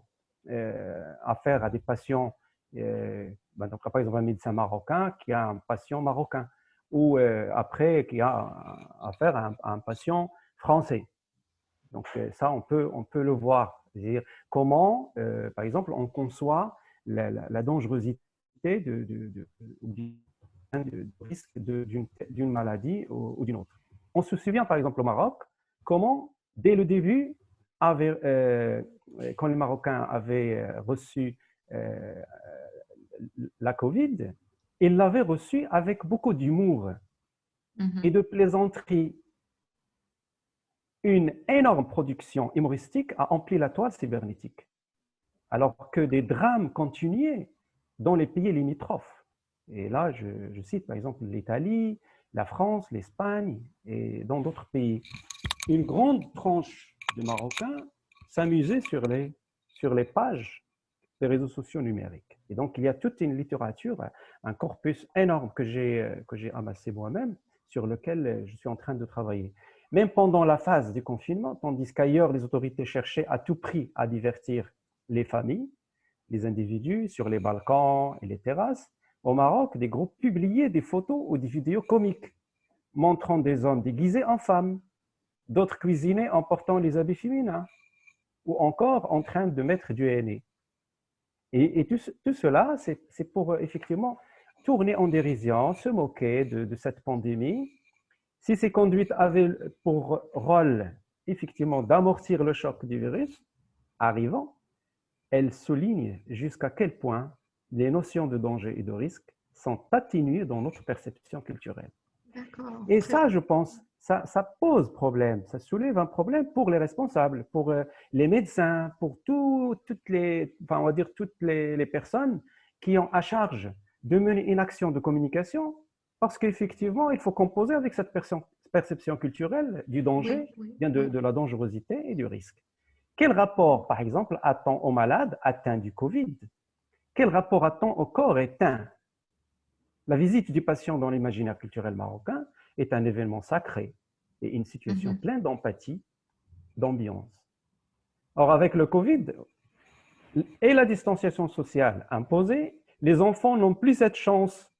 affaire à des patients. Donc, par exemple, un médecin marocain qui a un patient marocain, ou après qui a affaire à un patient français. Donc, ça, on peut le voir. C'est-à-dire comment, par exemple, on conçoit la dangerosité du risque d'une maladie ou d'une autre. On se souvient, par exemple, au Maroc, comment, dès le début, quand les Marocains avaient reçu la Covid, ils l'avaient reçu avec beaucoup d'humour et de plaisanterie. Une énorme production humoristique a empli la toile cybernétique, alors que des drames continuaient dans les pays limitrophes. Et là, je cite par exemple l'Italie, la France, l'Espagne et dans d'autres pays. Une grande tranche de Marocains s'amusait sur les pages des réseaux sociaux numériques. Et donc, il y a toute une littérature, un corpus énorme que j'ai amassé moi-même, sur lequel je suis en train de travailler. Même pendant la phase du confinement, tandis qu'ailleurs, les autorités cherchaient à tout prix à divertir les familles, les individus sur les balcons et les terrasses, au Maroc, des groupes publiaient des photos ou des vidéos comiques montrant des hommes déguisés en femmes, d'autres cuisinaient en portant les habits féminins, ou encore en train de mettre du henné. Et tout cela, c'est pour effectivement tourner en dérision, se moquer de cette pandémie. Si ces conduites avaient pour rôle effectivement d'amortir le choc du virus arrivant, elles soulignent jusqu'à quel point les notions de danger et de risque sont atténuées dans notre perception culturelle. Et ça, je pense, ça pose problème, ça soulève un problème pour les responsables, pour les médecins, pour toutes les personnes qui ont à charge de mener une action de communication, parce qu'effectivement, il faut composer avec cette perception culturelle du danger, de la dangerosité et du risque. Quel rapport, par exemple, a-t-on aux malades atteints du Covid? Quel rapport a-t-on au corps éteint? La visite du patient dans l'imaginaire culturel marocain est un événement sacré et une situation pleine d'empathie, d'ambiance. Or, avec le Covid et la distanciation sociale imposée, les enfants n'ont plus cette chance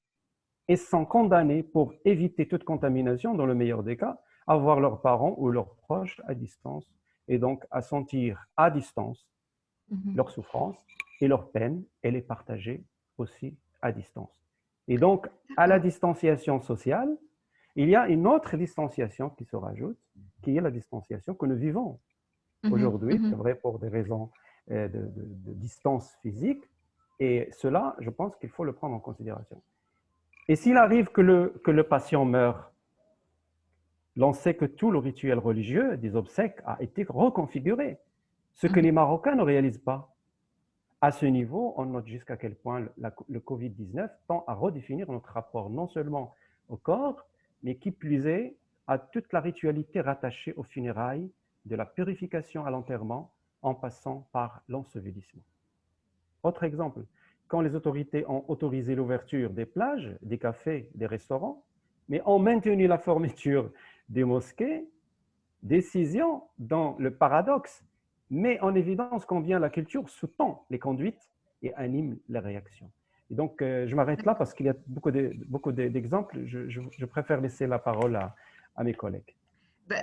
et sont condamnés pour éviter toute contamination, dans le meilleur des cas, à voir leurs parents ou leurs proches à distance et donc à sentir à distance leur souffrance et leur peine et les partager aussi à distance. Et donc, à la distanciation sociale, il y a une autre distanciation qui se rajoute, qui est la distanciation que nous vivons aujourd'hui, c'est vrai pour des raisons de distance physique, et cela, je pense qu'il faut le prendre en considération. Et s'il arrive que le patient meurt, l'on sait que tout le rituel religieux des obsèques a été reconfiguré, ce que les Marocains ne réalisent pas. À ce niveau, on note jusqu'à quel point le Covid-19 tend à redéfinir notre rapport non seulement au corps, mais qui plus est, à toute la ritualité rattachée aux funérailles, de la purification à l'enterrement, en passant par l'ensevelissement. Autre exemple, quand les autorités ont autorisé l'ouverture des plages, des cafés, des restaurants, mais ont maintenu la fermeture des mosquées, décision dont le paradoxe met en évidence combien la culture sous-tend les conduites et anime les réactions. Et donc, je m'arrête là parce qu'il y a beaucoup d'exemples. Je préfère laisser la parole à mes collègues.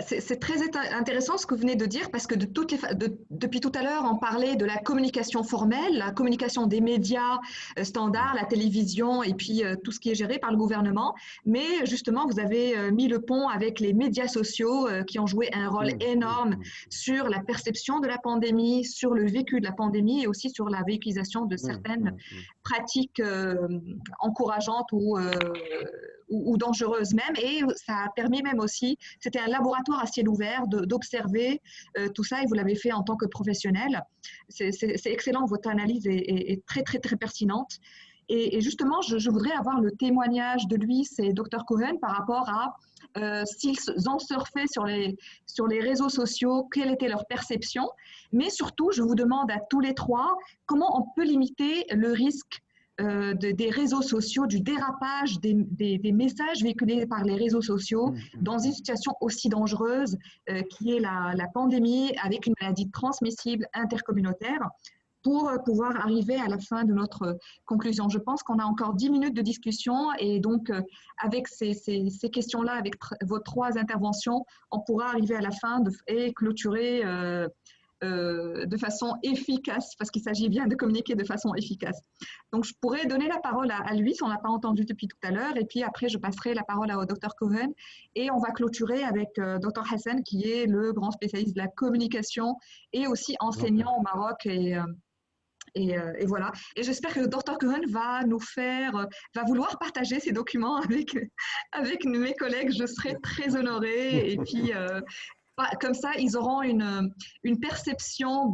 C'est très intéressant ce que vous venez de dire parce que depuis tout à l'heure, on parlait de la communication formelle, la communication des médias standards, la télévision et puis tout ce qui est géré par le gouvernement. Mais justement, vous avez mis le pont avec les médias sociaux qui ont joué un rôle énorme sur la perception de la pandémie, sur le vécu de la pandémie et aussi sur la véhiculisation de certaines pratiques encourageantes ou dangereuses même. Et ça a permis même aussi, c'était un laboratoire à ciel ouvert d'observer tout ça et vous l'avez fait en tant que professionnel. C'est excellent, votre analyse est très, très, très pertinente. Et justement, je voudrais avoir le témoignage de lui, c'est Dr Cohen, par rapport à s'ils ont surfé sur les réseaux sociaux, quelle était leur perception. Mais surtout, je vous demande à tous les trois, comment on peut limiter le risque des réseaux sociaux, du dérapage des messages véhiculés par les réseaux sociaux dans une situation aussi dangereuse qui est la pandémie avec une maladie transmissible intercommunautaire pour pouvoir arriver à la fin de notre conclusion. Je pense qu'on a encore 10 minutes de discussion et donc avec ces questions-là, avec vos trois interventions, on pourra arriver à la fin et clôturer de façon efficace, parce qu'il s'agit bien de communiquer de façon efficace. Donc, je pourrais donner la parole à lui, si on ne l'a pas entendu depuis tout à l'heure, et puis après, je passerai la parole au Dr Cohen, et on va clôturer avec Dr Hassan, qui est le grand spécialiste de la communication et aussi enseignant au Maroc. Et voilà. Et j'espère que le Dr Cohen va va vouloir partager ces documents avec mes collègues. Je serai très honorée. Et puis, comme ça, ils auront une perception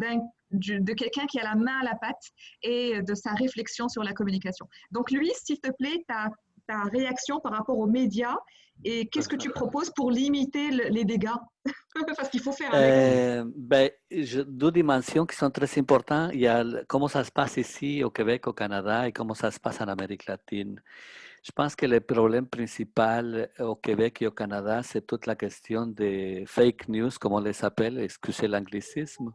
de quelqu'un qui a la main à la pâte et de sa réflexion sur la communication. Donc, lui, s'il te plaît, ta réaction par rapport aux médias et qu'est-ce que tu proposes pour limiter les dégâts? Parce qu'il faut faire avec. Deux dimensions qui sont très importantes. Il y a comment ça se passe ici au Québec, au Canada et comment ça se passe en Amérique latine. Je pense que le problème principal au Québec et au Canada, c'est toute la question des fake news, comme on les appelle, excusez l'anglicisme,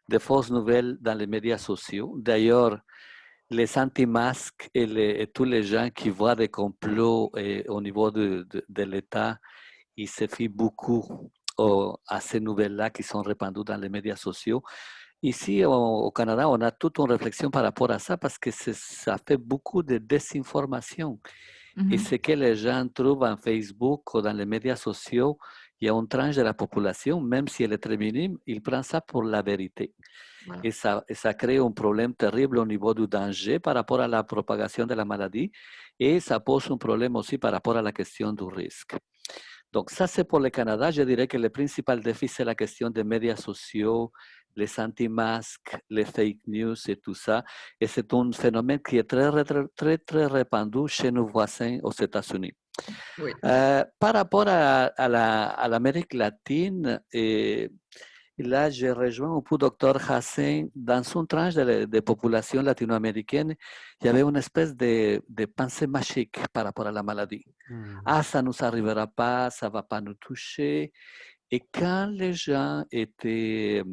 des fausses nouvelles dans les médias sociaux. D'ailleurs, les anti-masques et tous les gens qui voient des complots au niveau de l'État, ils se fient beaucoup à ces nouvelles-là qui sont répandues dans les médias sociaux. Ici, au Canada, on a toute une réflexion par rapport à ça parce que ça fait beaucoup de désinformation. Et ce que les gens trouvent en Facebook ou dans les médias sociaux, il y a une tranche de la population, même si elle est très minime, ils prennent ça pour la vérité. Voilà. Et ça crée un problème terrible au niveau du danger par rapport à la propagation de la maladie et ça pose un problème aussi par rapport à la question du risque. Donc ça, c'est pour le Canada. Je dirais que le principal défi, c'est la question des médias sociaux, les anti-masques, les fake news et tout ça. Et c'est un phénomène qui est très répandu chez nos voisins aux États-Unis. Oui. Par rapport à l'Amérique latine, là, je rejoins un peu Dr Hassan. Dans une tranche de population latino-américaine, il y avait une espèce de pensée magique par rapport à la maladie. Ah, ça ne nous arrivera pas, ça ne va pas nous toucher. Et quand les gens étaient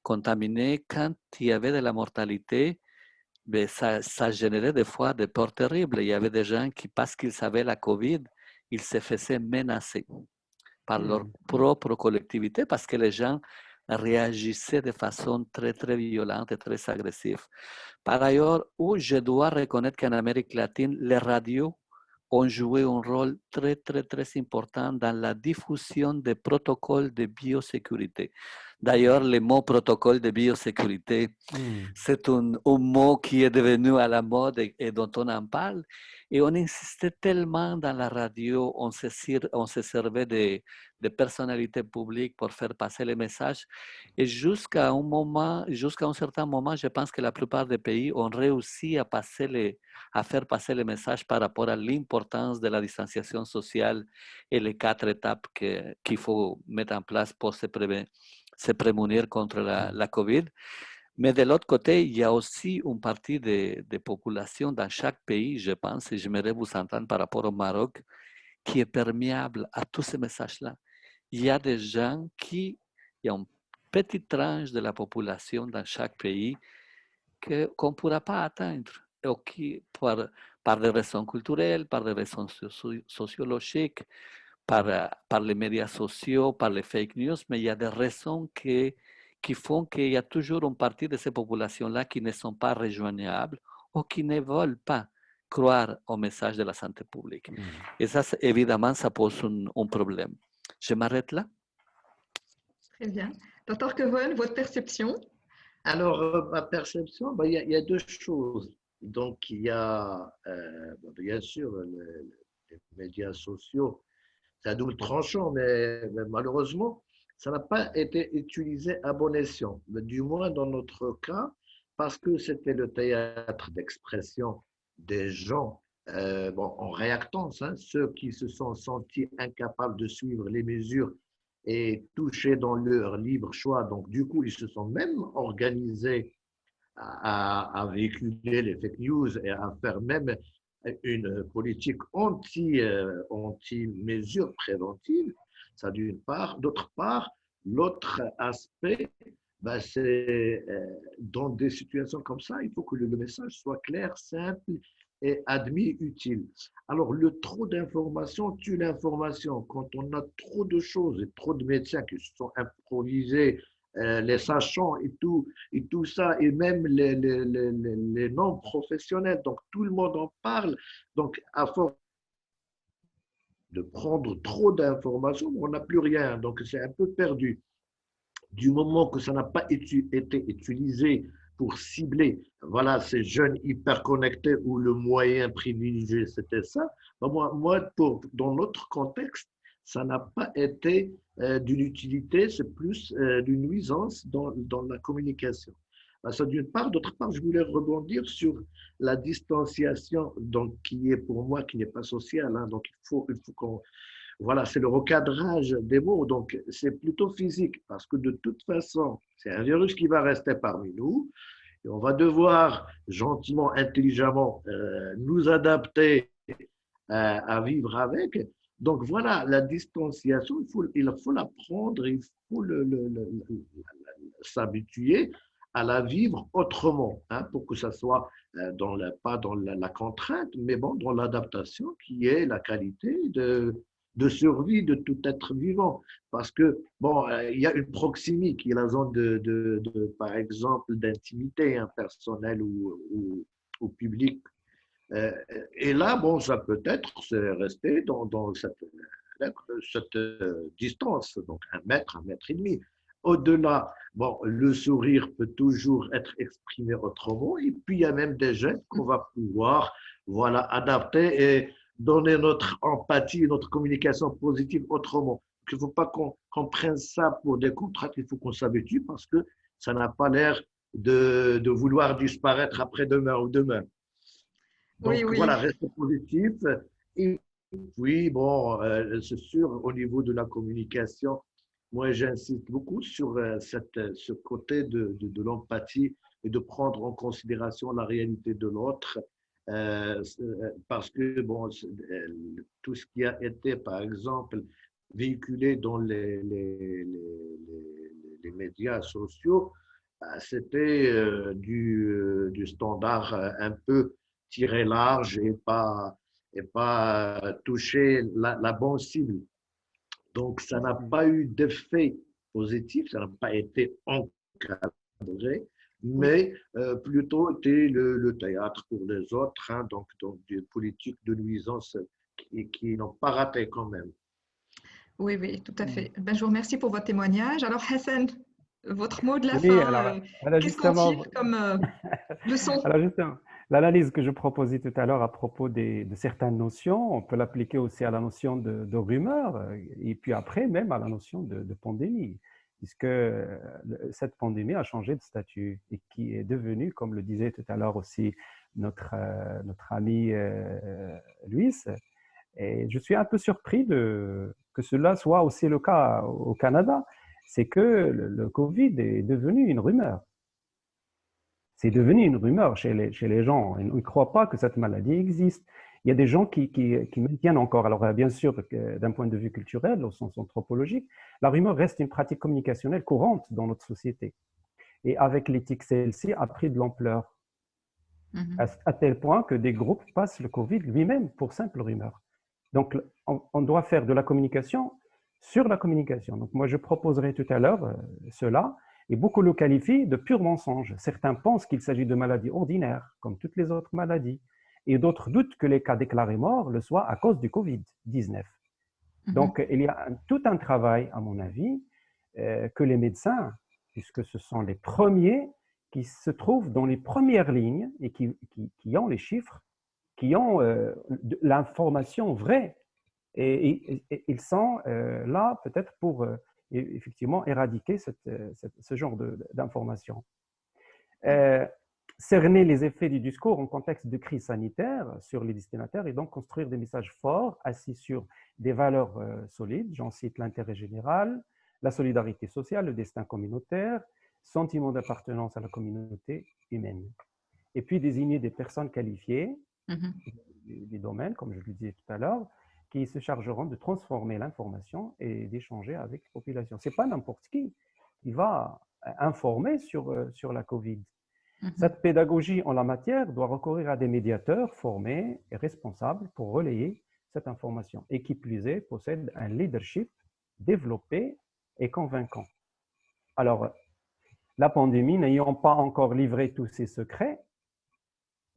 contaminés, quand il y avait de la mortalité, ben ça générait des fois des peurs terribles. Il y avait des gens qui, parce qu'ils savaient la COVID, ils se faisaient menacer par leur propre collectivité parce que les gens réagissaient de façon très violente et très agressive. Par ailleurs, je dois reconnaître qu'en Amérique latine, les radios ont joué un rôle très important dans la diffusion des protocoles de biosécurité. D'ailleurs, le mot protocole de biosécurité, c'est un mot qui est devenu à la mode et dont on en parle. Et on insistait tellement dans la radio, on se servait de personnalités publiques pour faire passer les messages. Et jusqu'à un certain moment, je pense que la plupart des pays ont réussi à faire passer les messages par rapport à l'importance de la distanciation sociale et les 4 étapes qu'il faut mettre en place pour se prémunir contre la COVID. Mais de l'autre côté, il y a aussi une partie de population dans chaque pays, je pense, et j'aimerais vous entendre par rapport au Maroc, qui est perméable à tous ces messages-là. Il y a des gens il y a une petite tranche de la population dans chaque pays qu'on ne pourra pas atteindre, ou qui, par des raisons culturelles, par des raisons sociologiques, par les médias sociaux, par les fake news, mais il y a des raisons qui font qu'il y a toujours une partie de ces populations-là qui ne sont pas rejoignables ou qui ne veulent pas croire au message de la santé publique. Et ça, évidemment, ça pose un problème. Je m'arrête là. Très bien. Dr. Kevin, votre perception? Alors, ma perception, il y a deux choses. Donc, il y a, bien sûr, les médias sociaux, c'est à double tranchant, mais malheureusement, ça n'a pas été utilisé à bon escient, mais du moins dans notre cas, parce que c'était le théâtre d'expression des gens en réactance, hein, ceux qui se sont sentis incapables de suivre les mesures et touchés dans leur libre choix. Donc, du coup, ils se sont même organisés à véhiculer les fake news et à faire même une politique anti-mesures préventives. Ça d'une part. D'autre part, l'autre aspect, c'est dans des situations comme ça, il faut que le message soit clair, simple et admis, utile. Alors, le trop d'informations tue l'information. Quand on a trop de choses et trop de médecins qui se sont improvisés, les sachants et tout ça, et même les non-professionnels, donc tout le monde en parle. Donc, à force de prendre trop d'informations, on n'a plus rien, donc c'est un peu perdu. Du moment que ça n'a pas été utilisé pour cibler, voilà, ces jeunes hyper connectés où le moyen privilégié, c'était ça, dans notre contexte, ça n'a pas été d'une utilité, c'est plus d'une nuisance dans la communication. Ça d'une part. D'autre part, je voulais rebondir sur la distanciation, donc, qui est pour moi, qui n'est pas sociale. Hein, donc, il faut qu'on… Voilà, c'est le recadrage des mots. Donc, c'est plutôt physique, parce que de toute façon, c'est un virus qui va rester parmi nous. Et on va devoir gentiment, intelligemment nous adapter à vivre avec. Donc voilà, la distanciation, il faut la prendre, il faut s'habituer à la vivre autrement, hein, pour que ça soit pas dans la contrainte, mais bon, dans l'adaptation qui est la qualité de survie de tout être vivant. Parce que, bon, il y a une proximité qui est la zone par exemple, d'intimité, hein, personnelle ou publique. Et là, bon, ça peut être rester dans cette distance, donc 1 mètre et demi. Au-delà, bon, le sourire peut toujours être exprimé autrement, et puis il y a même des gestes qu'on va pouvoir, voilà, adapter et donner notre empathie, notre communication positive autrement. Il ne faut pas qu'on prenne ça pour des contraintes, il faut qu'on s'habitue parce que ça n'a pas l'air de vouloir disparaître après-demain ou demain. Donc Oui, oui. voilà, rester positif. Et oui, bon, c'est sûr, au niveau de la communication, moi j'insiste beaucoup sur ce côté de l'empathie et de prendre en considération la réalité de l'autre. Parce que bon, tout ce qui a été, par exemple, véhiculé dans les médias sociaux, c'était du standard un peu tiré large et pas toucher la bonne cible. Donc, ça n'a pas eu d'effet positif, ça n'a pas été encadré, mais plutôt été le théâtre pour les autres, hein, donc des politiques de nuisance qui n'ont pas raté quand même. Oui, oui, tout à fait. Ben, je vous remercie pour votre témoignage. Alors, Hassan, votre mot de la Oui, fin, alors qu'est-ce qu'on justement, tire comme leçon? alors justement, l'analyse que je proposais tout à l'heure à propos de certaines notions, on peut l'appliquer aussi à la notion de rumeur, et puis après même à la notion de pandémie, puisque cette pandémie a changé de statut et qui est devenue, comme le disait tout à l'heure aussi notre ami Luis, et je suis un peu surpris que cela soit aussi le cas au Canada, c'est que le Covid est devenu une rumeur. C'est devenu une rumeur chez les gens. Ils ne croient pas que cette maladie existe. Il y a des gens qui maintiennent encore. Alors, bien sûr, d'un point de vue culturel, au sens anthropologique, la rumeur reste une pratique communicationnelle courante dans notre société. Et avec l'éthique, celle-ci a pris de l'ampleur, à tel point que des groupes passent le Covid lui-même pour simple rumeur. Donc, on doit faire de la communication sur la communication. Donc, moi, je proposerai tout à l'heure cela, et beaucoup le qualifient de pur mensonge. Certains pensent qu'il s'agit de maladies ordinaires, comme toutes les autres maladies, et d'autres doutent que les cas déclarés morts le soient à cause du Covid-19. Donc, il y a tout un travail, à mon avis, que les médecins, puisque ce sont les premiers qui se trouvent dans les premières lignes et qui ont les chiffres, qui ont l'information vraie. Et ils sont là peut-être pour effectivement éradiquer ce genre d'informations. Cerner les effets du discours en contexte de crise sanitaire sur les destinataires et donc construire des messages forts assis sur des valeurs solides. J'en cite l'intérêt général, la solidarité sociale, le destin communautaire, sentiment d'appartenance à la communauté humaine. Et puis désigner des personnes qualifiées, des domaines, comme je le disais tout à l'heure, qui se chargeront de transformer l'information et d'échanger avec la population. Ce n'est pas n'importe qui va informer sur la COVID. Cette pédagogie en la matière doit recourir à des médiateurs formés et responsables pour relayer cette information et qui plus est possède un leadership développé et convaincant. Alors, la pandémie n'ayant pas encore livré tous ses secrets,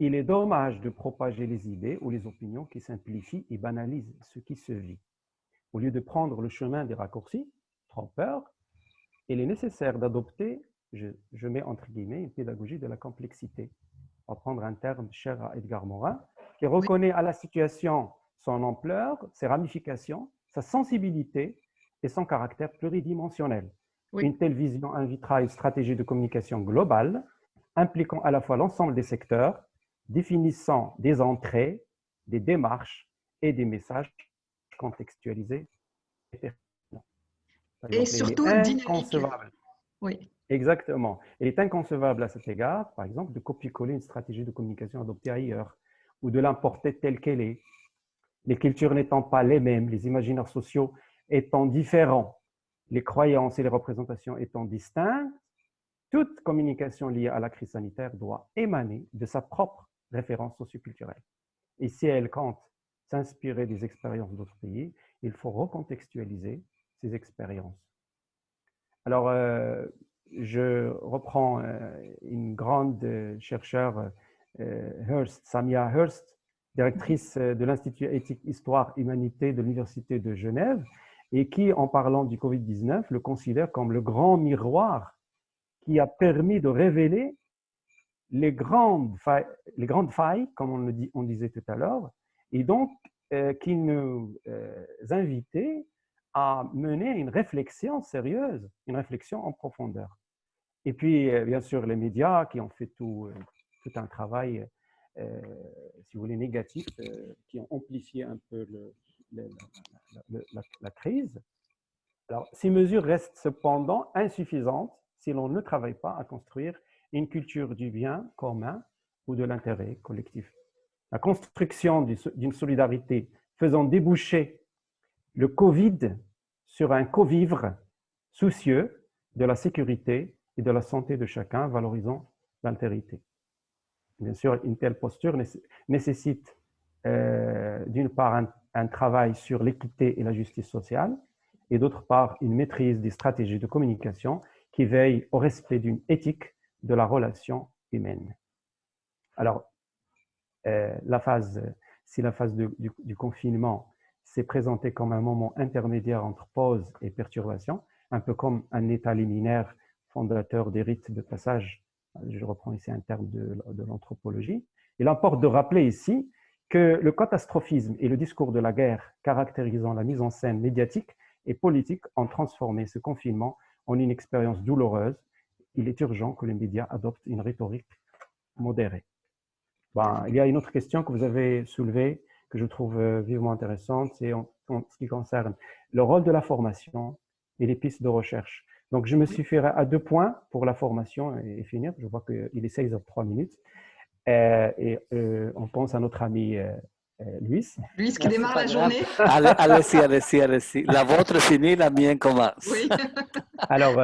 il est dommage de propager les idées ou les opinions qui simplifient et banalisent ce qui se vit. Au lieu de prendre le chemin des raccourcis, trompeurs, il est nécessaire d'adopter, je mets entre guillemets, une pédagogie de la complexité. On va prendre un terme cher à Edgar Morin, qui reconnaît à la situation son ampleur, ses ramifications, sa sensibilité et son caractère pluridimensionnel. Une telle vision invitera une stratégie de communication globale, impliquant à la fois l'ensemble des secteurs, définissant des entrées, des démarches et des messages contextualisés et pertinents. Et surtout inconcevable. Oui. Exactement. Il est inconcevable à cet égard, par exemple, de copier-coller une stratégie de communication adoptée ailleurs ou de l'importer telle qu'elle est. Les cultures n'étant pas les mêmes, les imaginaires sociaux étant différents, les croyances et les représentations étant distinctes, toute communication liée à la crise sanitaire doit émaner de sa propre référence socioculturelle. Et si elle compte s'inspirer des expériences d'autres pays, il faut recontextualiser ces expériences. Alors, je reprends une grande chercheure, Samia Hurst, directrice de l'Institut éthique, histoire, humanité de l'Université de Genève, et qui, en parlant du Covid-19, le considère comme le grand miroir qui a permis de révéler les grandes failles, comme on disait tout à l'heure, et donc qui nous invitait à mener une réflexion sérieuse, une réflexion en profondeur. Et puis, bien sûr, les médias qui ont fait tout un travail, si vous voulez, négatif, qui ont amplifié un peu la crise. Alors, ces mesures restent cependant insuffisantes si l'on ne travaille pas à construire une culture du bien commun ou de l'intérêt collectif. La construction d'une solidarité faisant déboucher le Covid sur un co-vivre soucieux de la sécurité et de la santé de chacun, valorisant l'altérité. Bien sûr, une telle posture nécessite d'une part un travail sur l'équité et la justice sociale, et d'autre part une maîtrise des stratégies de communication qui veillent au respect d'une éthique de la relation humaine. Alors, si la phase du confinement s'est présentée comme un moment intermédiaire entre pause et perturbation, un peu comme un état liminaire fondateur des rites de passage, je reprends ici un terme de l'anthropologie, il importe de rappeler ici que le catastrophisme et le discours de la guerre caractérisant la mise en scène médiatique et politique ont transformé ce confinement en une expérience douloureuse. Il est urgent que les médias adoptent une rhétorique modérée. Il y a une autre question que vous avez soulevée, que je trouve vivement intéressante, c'est en ce qui concerne le rôle de la formation et les pistes de recherche. Donc, je me suffirai à 2 points pour la formation et finir. Je vois qu'il est 16h03. On pense à notre ami Luis. Luis qui démarre la journée. Allez-y. La vôtre finit, la mienne commence. Oui. Alors,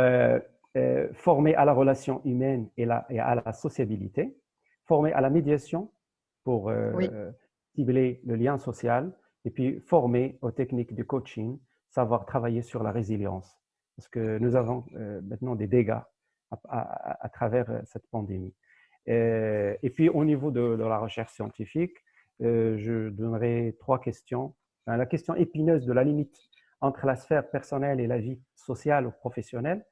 former à la relation humaine et à la sociabilité, former à la médiation pour cibler le lien social, et puis former aux techniques de coaching, savoir travailler sur la résilience. Parce que nous avons maintenant des dégâts à travers cette pandémie. Et puis au niveau de la recherche scientifique, je donnerai 3 questions. La question épineuse de la limite entre la sphère personnelle et la vie sociale ou professionnelle,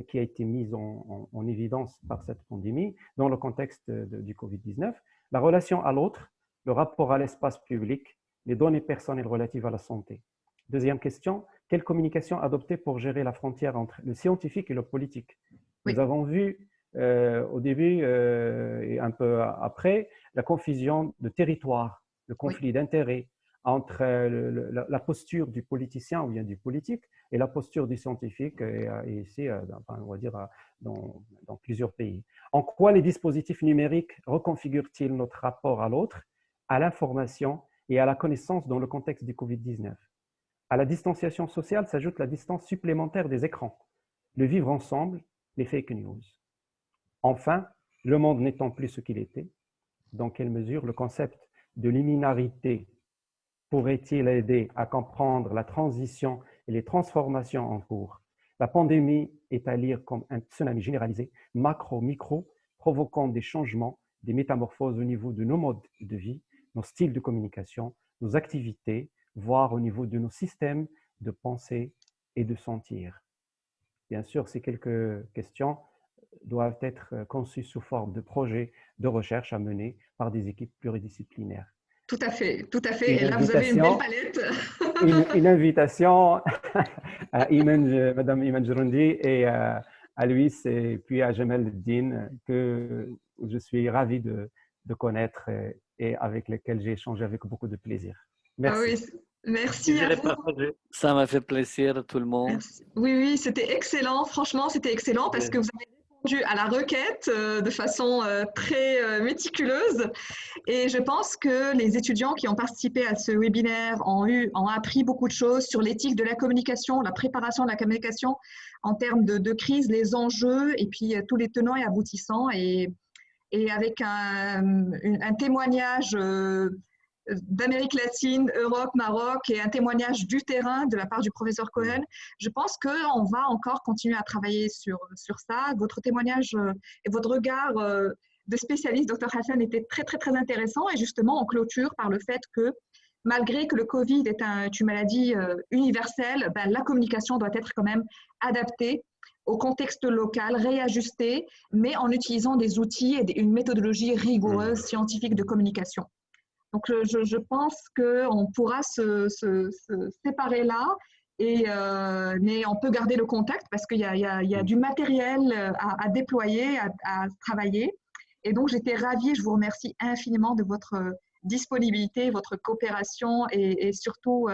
qui a été mise en évidence par cette pandémie dans le contexte du Covid-19, la relation à l'autre, le rapport à l'espace public, les données personnelles relatives à la santé. Deuxième question, quelle communication adopter pour gérer la frontière entre le scientifique et le politique? Oui. Nous avons vu au début et un peu après la confusion de territoire, le conflit d'intérêts entre la posture du politicien ou bien du politique et la posture du scientifique, et ici, on va dire, dans plusieurs pays. En quoi les dispositifs numériques reconfigurent-ils notre rapport à l'autre, à l'information et à la connaissance dans le contexte du Covid-19? À la distanciation sociale s'ajoute la distance supplémentaire des écrans, le vivre ensemble, les fake news. Enfin, le monde n'étant plus ce qu'il était, dans quelle mesure le concept de liminarité pourrait-il aider à comprendre la transition et les transformations en cours? La pandémie est à lire comme un tsunami généralisé, macro-micro, provoquant des changements, des métamorphoses au niveau de nos modes de vie, nos styles de communication, nos activités, voire au niveau de nos systèmes de pensée et de sentir. Bien sûr, ces quelques questions doivent être conçues sous forme de projets de recherche à mener par des équipes pluridisciplinaires. Tout à fait, tout à fait. Et là, vous avez une belle palette. Une invitation à Madame Iman Jouroundi et à Louis et puis à Jamel Eddine, que je suis ravi de connaître et avec lesquels j'ai échangé avec beaucoup de plaisir. Merci. Ah oui, merci à vous. Ça m'a fait plaisir, tout le monde. Merci. Oui, oui, c'était excellent. Franchement, c'était excellent parce que vous avez répondu à la requête de façon très méticuleuse. Et je pense que les étudiants qui ont participé à ce webinaire ont appris beaucoup de choses sur l'éthique de la communication, la préparation de la communication en termes de crise, les enjeux et puis tous les tenants et aboutissants. Et avec un témoignage d'Amérique latine, Europe, Maroc et un témoignage du terrain de la part du professeur Cohen, je pense qu'on va encore continuer à travailler sur ça. Votre témoignage et votre regard de spécialiste, Dr Hassan, était très, très, très intéressant. Et justement, on clôture par le fait que malgré que le Covid est une maladie universelle, ben, la communication doit être quand même adaptée au contexte local, réajustée, mais en utilisant des outils et une méthodologie rigoureuse, scientifique de communication. Donc, je pense qu'on pourra se séparer là, mais on peut garder le contact parce qu'il y a du matériel à déployer, à travailler. Et donc, j'étais ravie, je vous remercie infiniment de votre disponibilité, votre coopération et surtout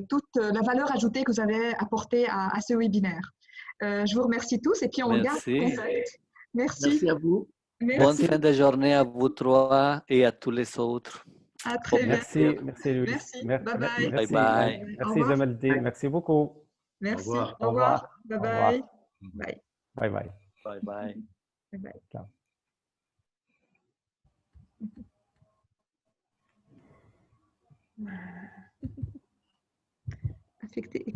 toute la valeur ajoutée que vous avez apportée à ce webinaire. Je vous remercie tous et puis on garde contact. Merci. Merci à vous. Merci. Bonne fin de journée à vous trois et à tous les autres. À très bientôt. Merci Louis. Merci. Bye bye. Bye bye. Merci Jamaldine. Merci beaucoup. Merci. Au revoir. Bye bye. Bye. Bye bye. Bye bye. Bye bye. Ciao. Affecté.